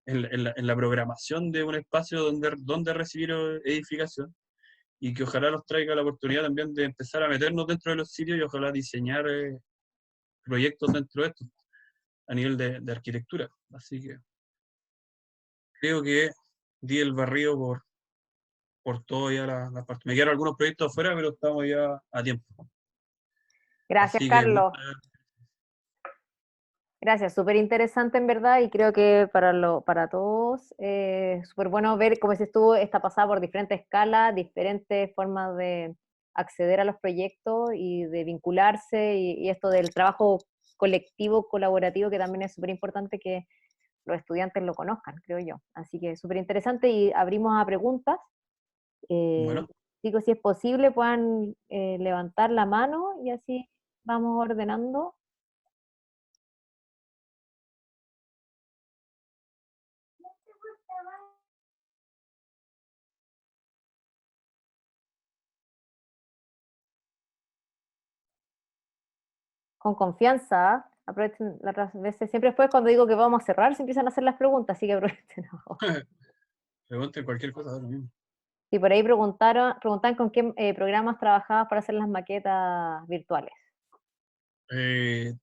en la programación de un espacio donde recibir edificación y que ojalá nos traiga la oportunidad también de empezar a meternos dentro de los sitios y ojalá diseñar proyectos dentro de esto a nivel de arquitectura. Así que creo que di el barrido por todo ya la parte. Me quedaron algunos proyectos afuera, pero estamos ya a tiempo. Gracias, Así que Carlos. Gracias, súper interesante en verdad y creo que para todos súper bueno ver cómo se estuvo esta pasada por diferentes escalas, diferentes formas de acceder a los proyectos y de vincularse y esto del trabajo colectivo, colaborativo, que también es súper importante que los estudiantes lo conozcan, creo yo. Así que súper interesante y abrimos a preguntas. bueno, Digo, si es posible, puedan levantar la mano y así vamos ordenando. Con confianza, aprovechen las otras veces, siempre después cuando digo que vamos a cerrar, se empiezan a hacer las preguntas, así que aprovechen ahora. pregunten cualquier cosa, da lo mismo. Y por ahí preguntan con qué programas trabajabas para hacer las maquetas virtuales.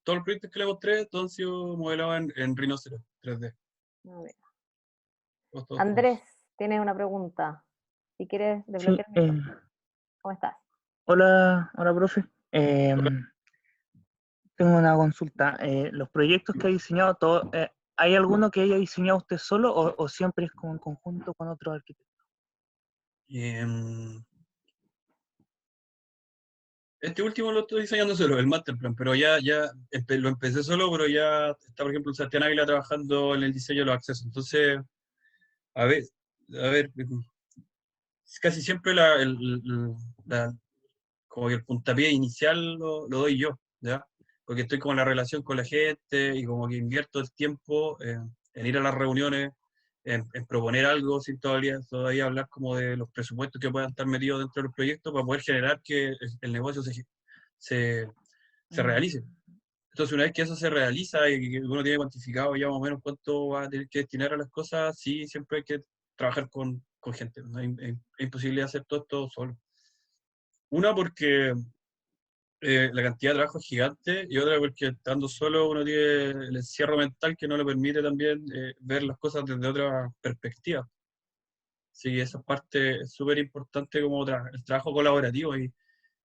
Todos los proyectos que le mostré, todos han sido modelados en Rhino 0 3D. A ver. Todos, todos, Andrés, todos. tienes una pregunta. Si quieres Sí, desbloquear el micrófono. ¿Cómo estás? hola, profe. Hola. Tengo una consulta. Los proyectos que ha diseñado, ¿hay alguno que haya diseñado usted solo o siempre es como en conjunto con otro arquitecto? Em, Este último lo estoy diseñando solo, el master plan, pero lo empecé solo, pero ya está, por ejemplo, Sebastián Águila trabajando en el diseño de los accesos. Entonces, a ver, a ver, casi siempre la- como que el puntapié inicial lo doy yo, ¿ya? Porque estoy como en la relación con la gente y como que invierto el tiempo en ir a las reuniones, en proponer algo sin todavía hablar como de los presupuestos que puedan estar metidos dentro del proyecto para poder generar que el negocio se, se Mm. realice. Entonces, una vez que eso se realiza y que uno tiene cuantificado ya más o menos cuánto va a tener que destinar a las cosas, sí, siempre hay que trabajar con gente. ¿No? Es imposible hacer todo esto solo. Una, porque la cantidad de trabajo es gigante, y otra porque estando solo uno tiene el encierro mental que no le permite también ver las cosas desde otra perspectiva. Sí, esa parte es súper importante como el trabajo colaborativo y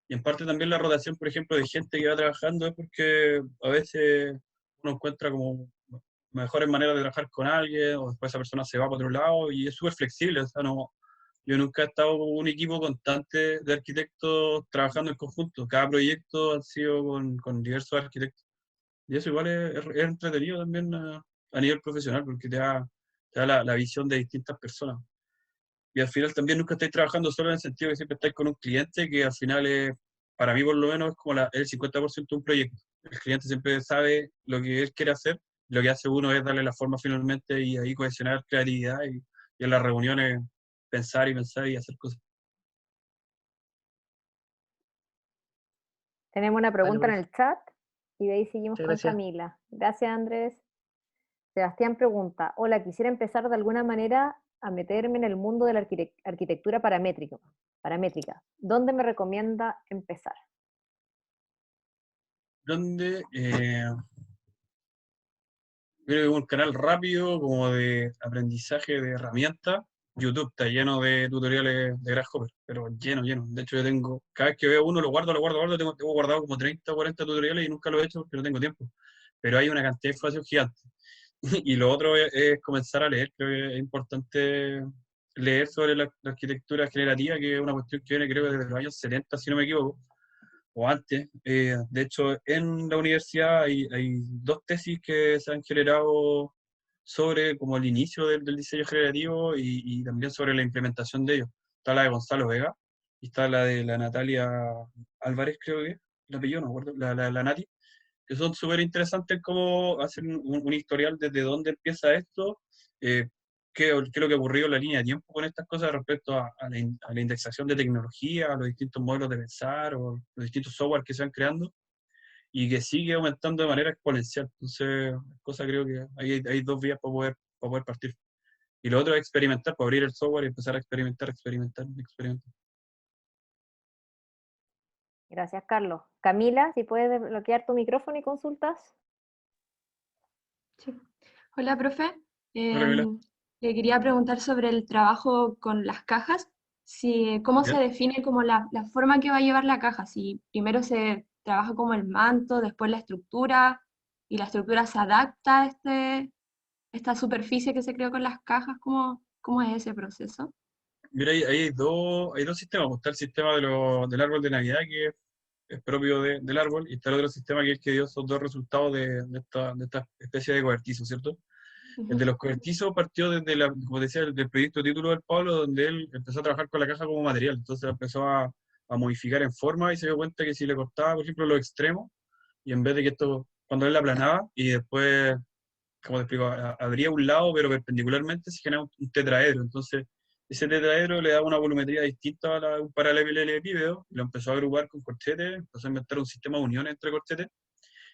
en parte también la rotación, por ejemplo, de gente que va trabajando es porque a veces uno encuentra como mejores maneras de trabajar con alguien o después esa persona se va para otro lado y es súper flexible. O sea, no, yo nunca he estado con un equipo constante de arquitectos trabajando en conjunto. Cada proyecto ha sido con diversos arquitectos. Y eso igual es entretenido también a nivel profesional porque te da la visión de distintas personas. Y al final también nunca estáis trabajando solo en el sentido que siempre estáis con un cliente que al final es, para mí por lo menos, es como el 50% de un proyecto. El cliente siempre sabe lo que él quiere hacer, lo que hace uno es darle la forma finalmente y ahí cohesionar creatividad y en las reuniones pensar y pensar y hacer cosas. Tenemos una Vale, pregunta en profe. el chat y de ahí seguimos Muchas con gracias. Camila. Gracias, Andrés. Sebastián pregunta, hola, quisiera empezar de alguna manera a meterme en el mundo de la arquitectura paramétrica. ¿Dónde me recomienda empezar? Donde creo que un canal rápido como de aprendizaje de herramientas YouTube está lleno de tutoriales de Grasshopper, pero lleno, lleno. De hecho, yo tengo, cada vez que veo uno, lo guardo, tengo guardado como 30 o 40 tutoriales y nunca lo he hecho porque no tengo tiempo. Pero hay una cantidad de información gigante. Y lo otro es comenzar a leer. Creo que es importante leer sobre la arquitectura generativa, que es una cuestión que viene, creo que desde los años 70, si no me equivoco, o antes. De hecho, en la universidad hay dos tesis que se han generado sobre como el inicio del diseño generativo y también sobre la implementación de ello. Está la de Gonzalo Vega y está la de la Natalia Álvarez, creo que, el apellido, no me acuerdo, la Nati, que son súper interesantes como hacer un historial desde dónde empieza esto, qué es lo que ocurrió en la línea de tiempo con estas cosas respecto a la indexación de tecnología, a los distintos modelos de pensar o los distintos software que se van creando y que sigue aumentando de manera exponencial. Entonces, cosa creo que hay dos vías para poder partir. Y lo otro es experimentar, para abrir el software y empezar a experimentar, experimentar, experimentar. Gracias, Carlos. Camila, si puedes desbloquear tu micrófono y consultas. Sí. Hola, profe. Hola, Camila. Le quería preguntar sobre el trabajo con las cajas, cómo se ¿Ya? define como la forma que va a llevar la caja, si primero se trabaja como el manto, después la estructura, y la estructura se adapta a esta superficie que se creó con las cajas, ¿cómo es ese proceso? Mira, hay dos sistemas. Pues está el sistema del árbol de Navidad, que es propio del árbol, y está el otro sistema que es que dio esos dos resultados de esta especie de cobertizo, ¿cierto? El de Ujú. los cobertizos partió desde, como decía, del proyecto título del Pablo, donde él empezó a trabajar con la caja como material. Entonces empezó a modificar en forma y se dio cuenta que si le cortaba, por ejemplo, los extremos, y en vez de que esto, cuando él la aplanaba y después, como te explico, abría un lado, pero perpendicularmente se genera un tetraedro. Entonces, ese tetraedro le daba una volumetría distinta a un paralelepípedo, y lo empezó a agrupar con corchetes, empezó a inventar un sistema de unión entre corchetes,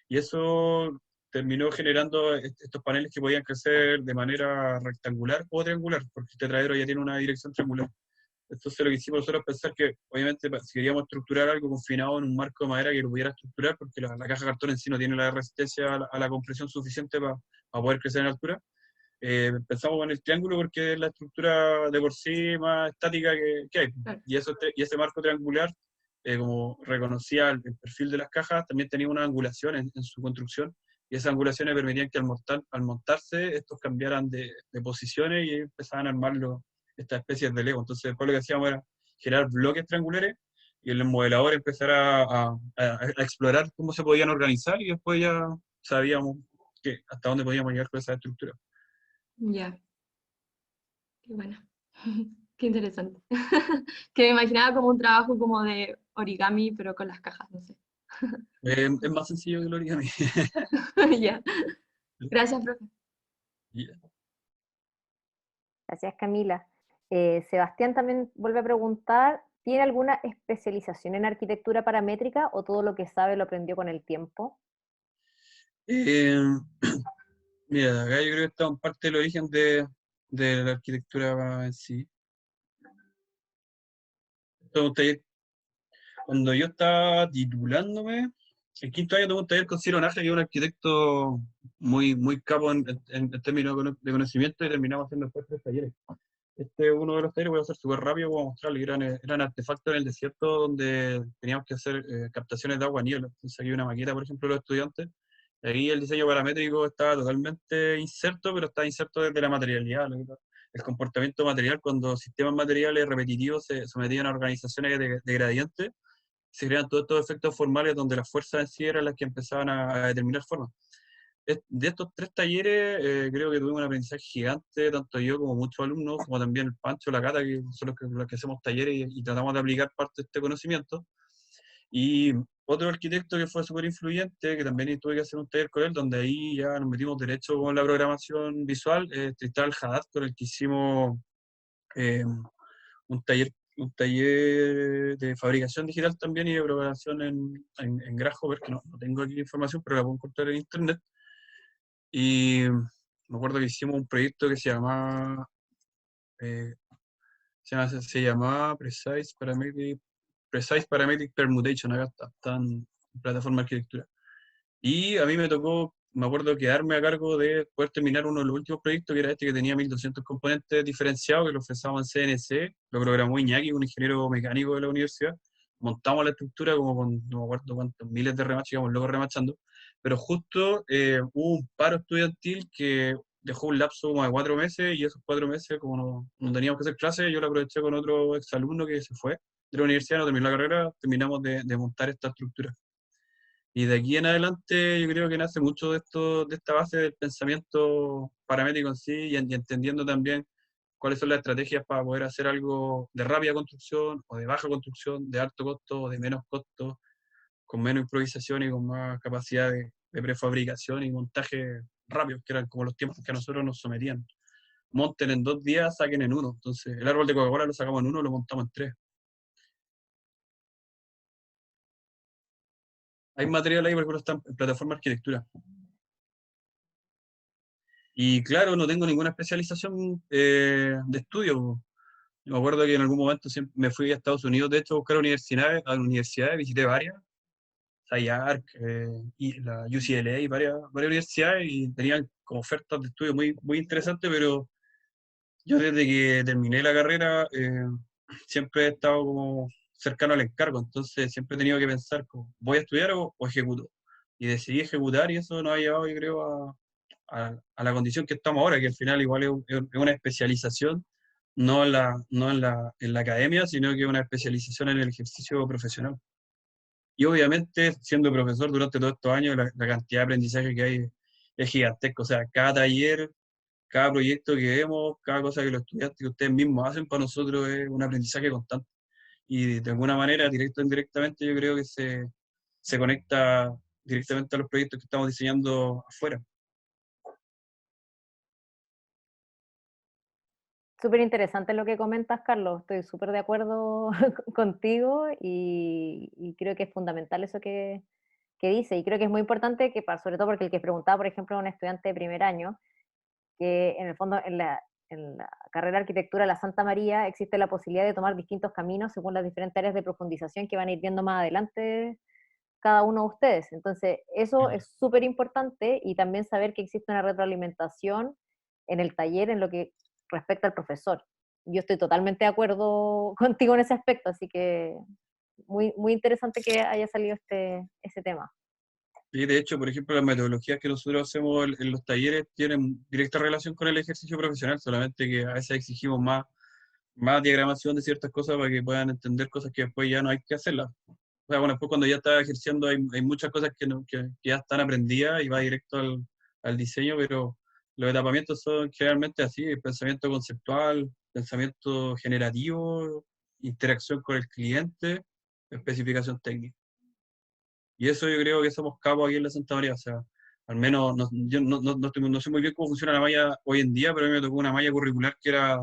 y eso terminó generando estos paneles que podían crecer de manera rectangular o triangular, porque el tetraedro ya tiene una dirección triangular. Entonces lo que hicimos nosotros es pensar que, obviamente, si queríamos estructurar algo confinado en un marco de madera que lo pudiera estructurar, porque la caja de cartón en sí no tiene la resistencia a la compresión suficiente para poder crecer en altura, pensamos en el triángulo porque es la estructura de por sí más estática que hay. Claro. Y ese marco triangular, como reconocía el perfil de las cajas, también tenía una angulación en su construcción, y esas angulaciones permitían que al montarse estos cambiaran de posiciones y empezaban a armar estas especies de Lego. Entonces después lo que hacíamos era generar bloques triangulares y el modelador empezar a explorar cómo se podían organizar, y después ya sabíamos hasta dónde podíamos llegar con esa estructura. Ya, qué bueno. Qué interesante. Que me imaginaba como un trabajo como de origami, pero con las cajas, no sé. Es más sencillo que el origami. Ya. Gracias, profe. Yeah. Gracias, Camila. Sebastián también vuelve a preguntar, ¿tiene alguna especialización en arquitectura paramétrica o todo lo que sabe lo aprendió con el tiempo? Eh, Mira, acá yo creo que está en parte del origen de la arquitectura en sí. Esto es un taller, cuando yo estaba titulándome, en quinto año tuve un taller con Ciro Naja, que es un arquitecto muy capo en términos de conocimiento, y terminamos haciendo después 3 talleres. Este es uno de los talleres, voy a hacer súper rápido, voy a mostrarles, eran artefactos en el desierto donde teníamos que hacer captaciones de agua a niebla. Entonces aquí hay una maqueta, por ejemplo, de los estudiantes. Ahí el diseño paramétrico estaba totalmente inserto, pero está inserto desde la materialidad, el comportamiento material. Cuando sistemas materiales repetitivos se sometían a organizaciones de gradientes, se crean todos estos efectos formales donde las fuerzas en sí eran las que empezaban a determinar formas. De estos 3 talleres, creo que tuvimos un aprendizaje gigante, tanto yo como muchos alumnos, como también el Pancho, la Cata, que son los que hacemos talleres y tratamos de aplicar parte de este conocimiento. Y otro arquitecto que fue súper influyente, que también tuve que hacer un taller con él, donde ahí ya nos metimos derecho con la programación visual, Tristan Haddad, con el que hicimos eh, un taller de fabricación digital también y de programación en Grasshopper, que no tengo aquí la información, pero la puedo encontrar en internet. Y me acuerdo que hicimos un proyecto que eh, se llamaba Precise Parametric Permutation. Acá está en plataforma de arquitectura. Y a mí me tocó me acuerdo quedarme a cargo de poder terminar uno de los últimos proyectos, que era este que tenía 1200 componentes diferenciados, que lo ofrecíamos en CNC, lo programó Iñaki, un ingeniero mecánico de la universidad. Montamos la estructura como con, no me acuerdo cuántos, miles de remaches, íbamos luego remachando, pero justo hubo un paro estudiantil que dejó un lapso como de 4 meses, y esos 4 meses, como no teníamos que hacer clases, yo lo aproveché con otro exalumno que se fue de la universidad, no terminó la carrera, terminamos de montar esta estructura. Y de aquí en adelante yo creo que nace mucho de esto, de esta base del pensamiento paramétrico en sí, y entendiendo también cuáles son las estrategias para poder hacer algo de rápida construcción o de baja construcción, de alto costo o de menos costo, con menos improvisación y con más capacidad de prefabricación y montaje rápido, que eran como los tiempos que a nosotros nos sometían. Monten en 2 días, saquen en uno. Entonces, el árbol de Coca-Cola lo sacamos en uno, lo montamos en 3. Hay material ahí, por ejemplo, está en plataforma de arquitectura. Y claro, no tengo ninguna especialización de estudio. Me acuerdo que en algún momento siempre me fui a Estados Unidos, de hecho, a buscar universidades, visité varias, SciArc, y la UCLA y varias universidades, y tenían como ofertas de estudio muy, muy interesantes, pero yo desde que terminé la carrera siempre he estado como cercano al encargo, entonces siempre he tenido que pensar como, ¿voy a estudiar o ejecuto? Y decidí ejecutar, y eso nos ha llevado, yo creo, a la condición que estamos ahora, que al final igual es una especialización, no en la academia, sino que es una especialización en el ejercicio profesional. Y obviamente, siendo profesor durante todos estos años, la cantidad de aprendizaje que hay es gigantesco. O sea, cada taller, cada proyecto que vemos, cada cosa que los estudiantes, que ustedes mismos hacen, para nosotros es un aprendizaje constante. Y de alguna manera, directo o indirectamente, yo creo que se conecta directamente a los proyectos que estamos diseñando afuera. Súper interesante lo que comentas, Carlos. Estoy súper de acuerdo contigo y creo que es fundamental eso que dice. Y creo que es muy importante que, sobre todo porque el que preguntaba, por ejemplo, a un estudiante de primer año, que en el fondo en la carrera de arquitectura de la Santa María existe la posibilidad de tomar distintos caminos según las diferentes áreas de profundización que van a ir viendo más adelante cada uno de ustedes. Entonces, eso es súper importante, y también saber que existe una retroalimentación en el taller en lo que respecta al profesor. Yo estoy totalmente de acuerdo contigo en ese aspecto, así que muy, muy interesante que haya salido ese tema. Y de hecho, por ejemplo, las metodologías que nosotros hacemos en los talleres tienen directa relación con el ejercicio profesional, solamente que a veces exigimos más diagramación de ciertas cosas para que puedan entender cosas que después ya no hay que hacerlas. O sea, bueno, después cuando ya estás ejerciendo hay muchas cosas que ya están aprendidas y va directo al diseño, pero los etapamientos son generalmente así: pensamiento conceptual, pensamiento generativo, interacción con el cliente, especificación técnica. Y eso yo creo que somos capos aquí en la Santa María. O sea, al menos yo no sé muy bien cómo funciona la malla hoy en día, pero a mí me tocó una malla curricular que era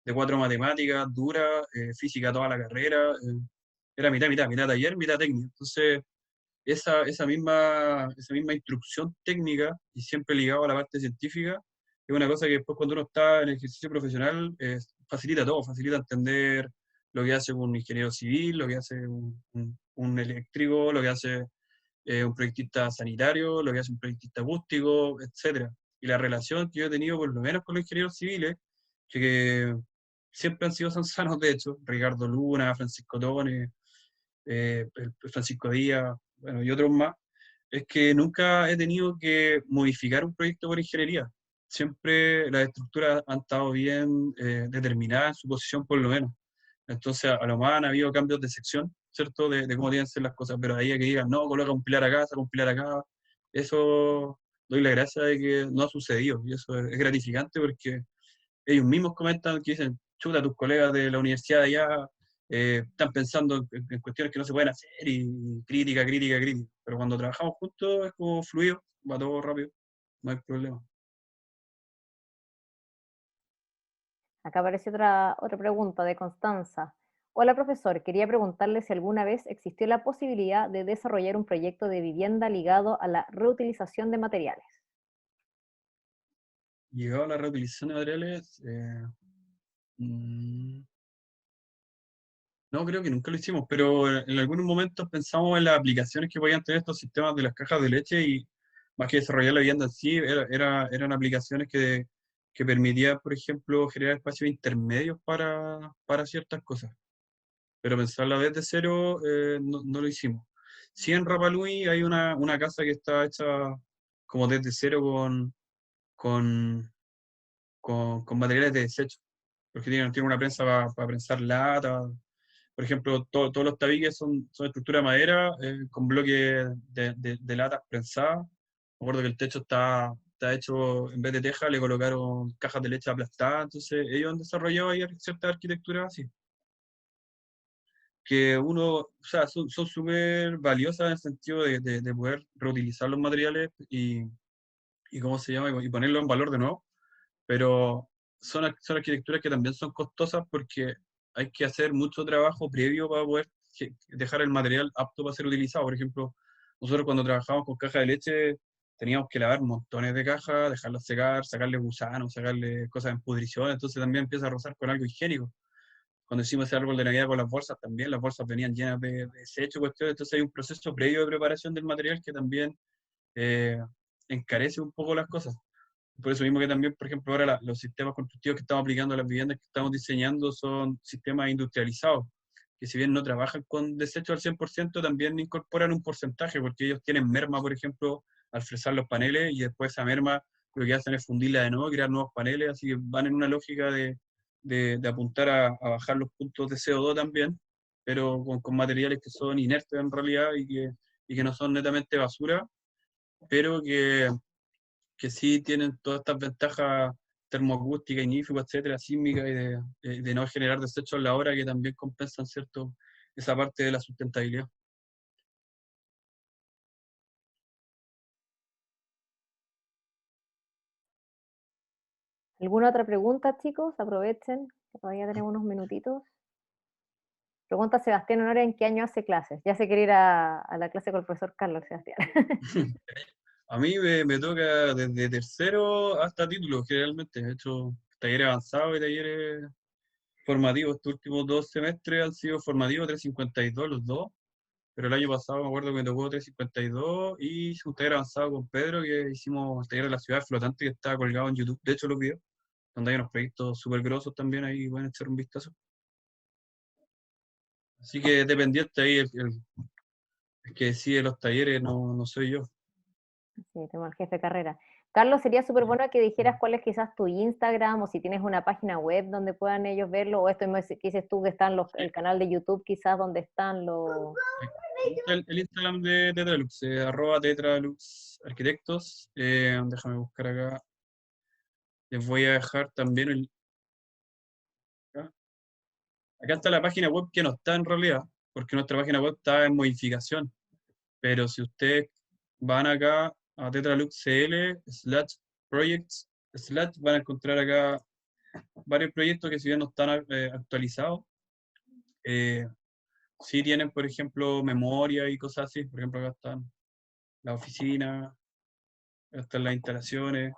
de 4 matemáticas, dura, física toda la carrera, era mitad taller, mitad técnica. Entonces, esa misma instrucción técnica, y siempre ligado a la parte científica, es una cosa que después, cuando uno está en el ejercicio profesional, facilita todo, facilita entender lo que hace un ingeniero civil, lo que hace un eléctrico, lo que hace un proyectista sanitario, lo que hace un proyectista acústico, etcétera. Y la relación que yo he tenido, por lo menos con los ingenieros civiles, que siempre han sido sanzanos, de hecho, Ricardo Luna, Francisco Tone, Francisco Díaz, bueno, y otros más, es que nunca he tenido que modificar un proyecto por ingeniería. Siempre las estructuras han estado bien determinadas en su posición, por lo menos. Entonces, a lo más han habido cambios de sección, ¿cierto? De cómo tienen que ser las cosas, pero ahí a que digan, no, coloca un pilar acá, saca un pilar acá, eso doy la gracia de que no ha sucedido, y eso es gratificante, porque ellos mismos comentan que dicen, chuta, tus colegas de la universidad de allá están pensando en cuestiones que no se pueden hacer, y crítica, crítica, crítica. Pero cuando trabajamos juntos es como fluido, va todo rápido, no hay problema. Acá aparece otra pregunta de Constanza. Hola profesor, quería preguntarle si alguna vez existió la posibilidad de desarrollar un proyecto de vivienda ligado a la reutilización de materiales. Llegado a la reutilización de materiales, no, creo que nunca lo hicimos, pero en algunos momentos pensamos en las aplicaciones que podían tener estos sistemas de las cajas de leche, y más que desarrollar la vivienda en sí, eran aplicaciones que permitían, por ejemplo, generar espacios intermedios para ciertas cosas. Pero pensarla desde cero no lo hicimos. Sí, en Rapalui hay una casa que está hecha como desde cero con, con materiales de desecho, porque tiene una prensa para prensar lata. Por ejemplo, todos los tabiques son estructura de madera con bloques de latas prensadas. Me acuerdo que el techo está hecho, en vez de teja, le colocaron cajas de leche aplastadas, entonces ellos han desarrollado ahí cierta arquitectura así. Que uno, o sea, son súper valiosas en el sentido de poder reutilizar los materiales y ¿cómo se llama? Y ponerlo en valor de nuevo, pero son arquitecturas que también son costosas porque hay que hacer mucho trabajo previo para poder dejar el material apto para ser utilizado. Por ejemplo, nosotros cuando trabajamos con caja de leche teníamos que lavar montones de cajas, dejarlas secar, sacarle gusanos, sacarle cosas en pudrición, entonces también empieza a rozar con algo higiénico. Cuando hicimos ese árbol de Navidad con las bolsas también, las bolsas venían llenas de desecho, cuestiones, entonces hay un proceso previo de preparación del material que también eh, encarece un poco las cosas. Por eso mismo que también, por ejemplo, ahora los sistemas constructivos que estamos aplicando a las viviendas que estamos diseñando son sistemas industrializados, que si bien no trabajan con desechos al 100%, también incorporan un porcentaje, porque ellos tienen merma, por ejemplo, al fresar los paneles, y después esa merma lo que hacen es fundirla de nuevo, crear nuevos paneles, así que van en una lógica de apuntar a bajar los puntos de CO2 también, pero con materiales que son inertes en realidad y que no son netamente basura, pero que sí tienen todas estas ventajas termoacústicas, ignífugas, etcétera, sísmicas, y de no generar desechos en la hora, que también compensan, ¿cierto?, esa parte de la sustentabilidad. ¿Alguna otra pregunta, chicos? Aprovechen, que todavía tenemos unos minutitos. Pregunta Sebastián Honores, ¿en qué año hace clases? Ya se quiere ir a la clase con el profesor Carlos, Sebastián. A mí me toca desde tercero hasta título, generalmente. He hecho talleres avanzados y talleres formativos. Estos últimos 2 semestres han sido formativos, 352 los dos. Pero el año pasado me acuerdo que me tocó 352 y hice un taller avanzado con Pedro, que hicimos el taller de la ciudad flotante, que está colgado en YouTube. De hecho, los videos, donde hay unos proyectos súper grosos también, ahí pueden echar un vistazo. Así que dependiente ahí, el que decide los talleres no soy yo. Sí, tengo al jefe de carrera. Carlos, sería súper bueno que dijeras cuál es quizás tu Instagram o si tienes una página web donde puedan ellos verlo, o esto que dices tú que están el canal de YouTube quizás donde están los... El Instagram de Tetralux, @Tetralux Arquitectos. Déjame buscar acá. Les voy a dejar también acá está la página web que no está en realidad, porque nuestra página web está en modificación. Pero si ustedes van acá a tetraluxcl/projects/ van a encontrar acá varios proyectos que si bien no están actualizados, sí tienen, por ejemplo, memoria y cosas así. Por ejemplo, acá están las oficinas, acá están las instalaciones.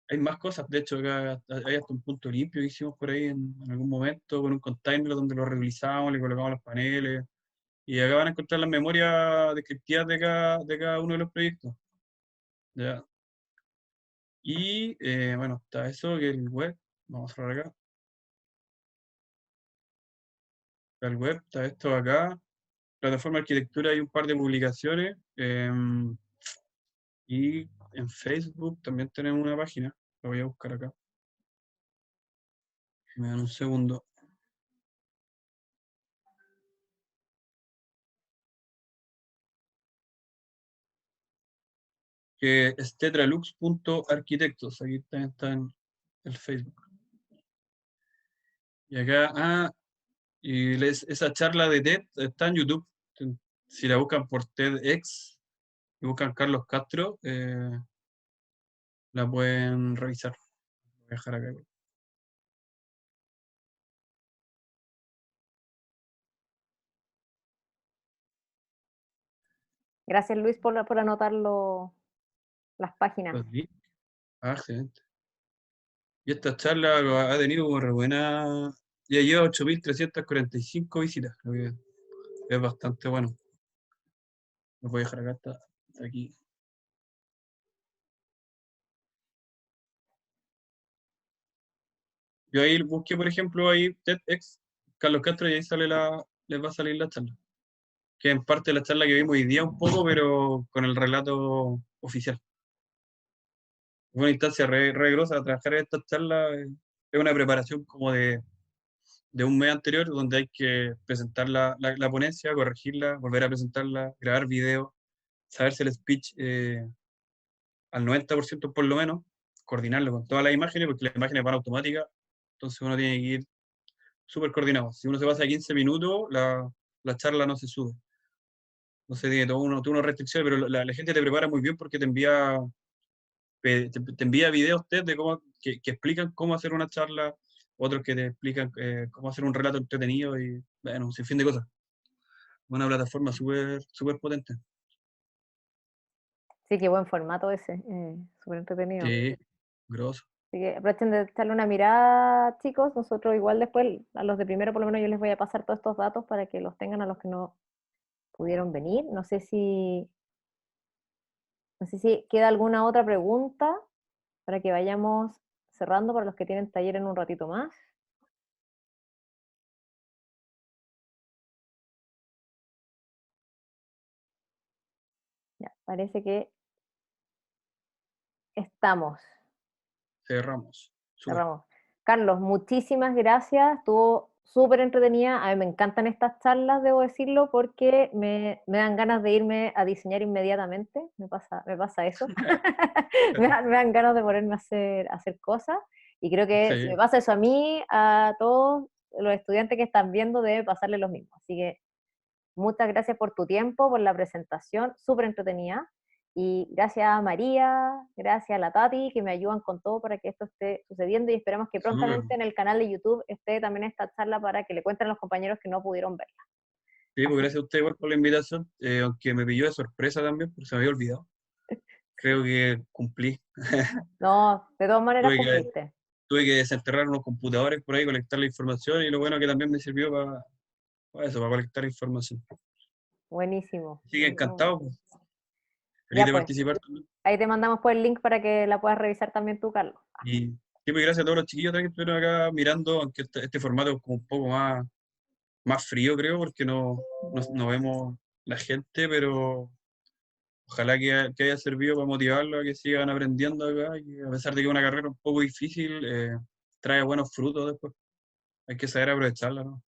Hay más cosas, de hecho, acá hay hasta un punto limpio que hicimos por ahí en algún momento, con un container donde lo reutilizamos, le colocamos los paneles. Y acá van a encontrar las memorias descriptivas de cada uno de los proyectos. ¿Ya? Y bueno, está eso, que el web. Vamos a cerrar acá. Está el web, está esto acá. Plataforma de arquitectura, hay un par de publicaciones. Y en Facebook también tenemos una página. La voy a buscar acá. Me dan un segundo. Que es tetralux.arquitectos. Aquí también está en el Facebook. Y acá, y esa charla de TED está en YouTube. Si la buscan por TEDx y buscan Carlos Castro, la pueden revisar. Voy a dejar acá. Gracias Luis por anotar las páginas. Excelente. Y esta charla ha tenido como re buena. Ya lleva 8.345 visitas, lo que es bastante bueno. Lo voy a dejar acá, está aquí. Yo ahí busqué, por ejemplo, ahí TEDx, Carlos Castro, y ahí les va a salir la charla. Que en parte de la charla que vimos hoy día un poco, pero con el relato oficial. Una instancia re grosa, trabajar en esta charla es una preparación como de un mes anterior, donde hay que presentar la ponencia, corregirla, volver a presentarla, grabar video, saberse el speech al 90% por lo menos, coordinarlo con todas las imágenes, porque las imágenes van automáticas, entonces uno tiene que ir súper coordinado. Si uno se pasa 15 minutos, la charla no se sube. No sé, tiene todas unas restricciones, pero la gente te prepara muy bien porque te envía videos de cómo, que explican cómo hacer una charla, otros que te explican cómo hacer un relato entretenido y, bueno, un sinfín de cosas. Una plataforma súper potente. Sí, qué buen formato ese, súper entretenido. Sí, grosso. Así que aprovechen de echarle una mirada, chicos. Nosotros igual después, a los de primero por lo menos yo les voy a pasar todos estos datos para que los tengan a los que no pudieron venir. No sé si queda alguna otra pregunta para que vayamos cerrando para los que tienen taller en un ratito más. Ya, parece que estamos. Cerramos. Súper. Cerramos. Carlos, muchísimas gracias. Estuvo súper entretenida. A mí me encantan estas charlas, debo decirlo, porque me dan ganas de irme a diseñar inmediatamente. Me pasa eso. Me dan ganas de ponerme a hacer cosas. Y creo que si me Sí. pasa eso a mí, a todos los estudiantes que están viendo, debe pasarle lo mismo. Así que muchas gracias por tu tiempo, por la presentación, súper entretenida. Y gracias a María, gracias a la Tati, que me ayudan con todo para que esto esté sucediendo y esperamos que Súper. prontamente en el canal de YouTube esté también esta charla para que le cuenten a los compañeros que no pudieron verla. Sí, pues Así, gracias a usted igual por la invitación, aunque me pilló de sorpresa también, porque se me había olvidado. Creo que cumplí. no, de todas maneras Tuve que, cumpliste. tuve que desenterrar unos computadores por ahí, conectar la información, y lo bueno que también me sirvió para eso, para conectar información. Buenísimo. Así que encantado, pues. Feliz Ya de pues, participar también. ahí te mandamos pues el link para que la puedas revisar también tú, Carlos. Y sí, pues, gracias a todos los chiquillos también que estuvieron acá mirando, aunque este formato es como un poco más frío, creo, porque no vemos la gente, pero ojalá que haya servido para motivarlos a que sigan aprendiendo acá, y a pesar de que es una carrera un poco difícil, trae buenos frutos después. Hay que saber aprovecharla, ¿no?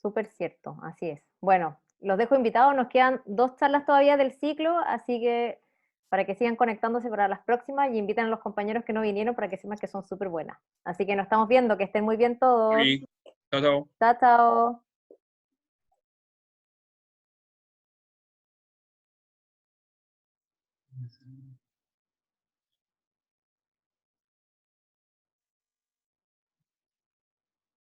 Súper cierto, así es. Bueno, los dejo invitados, nos quedan 2 charlas todavía del ciclo, así que para que sigan conectándose para las próximas y inviten a los compañeros que no vinieron para que sepan que son súper buenas. Así que nos estamos viendo, que estén muy bien todos. Y chao, chao. Chao, chao.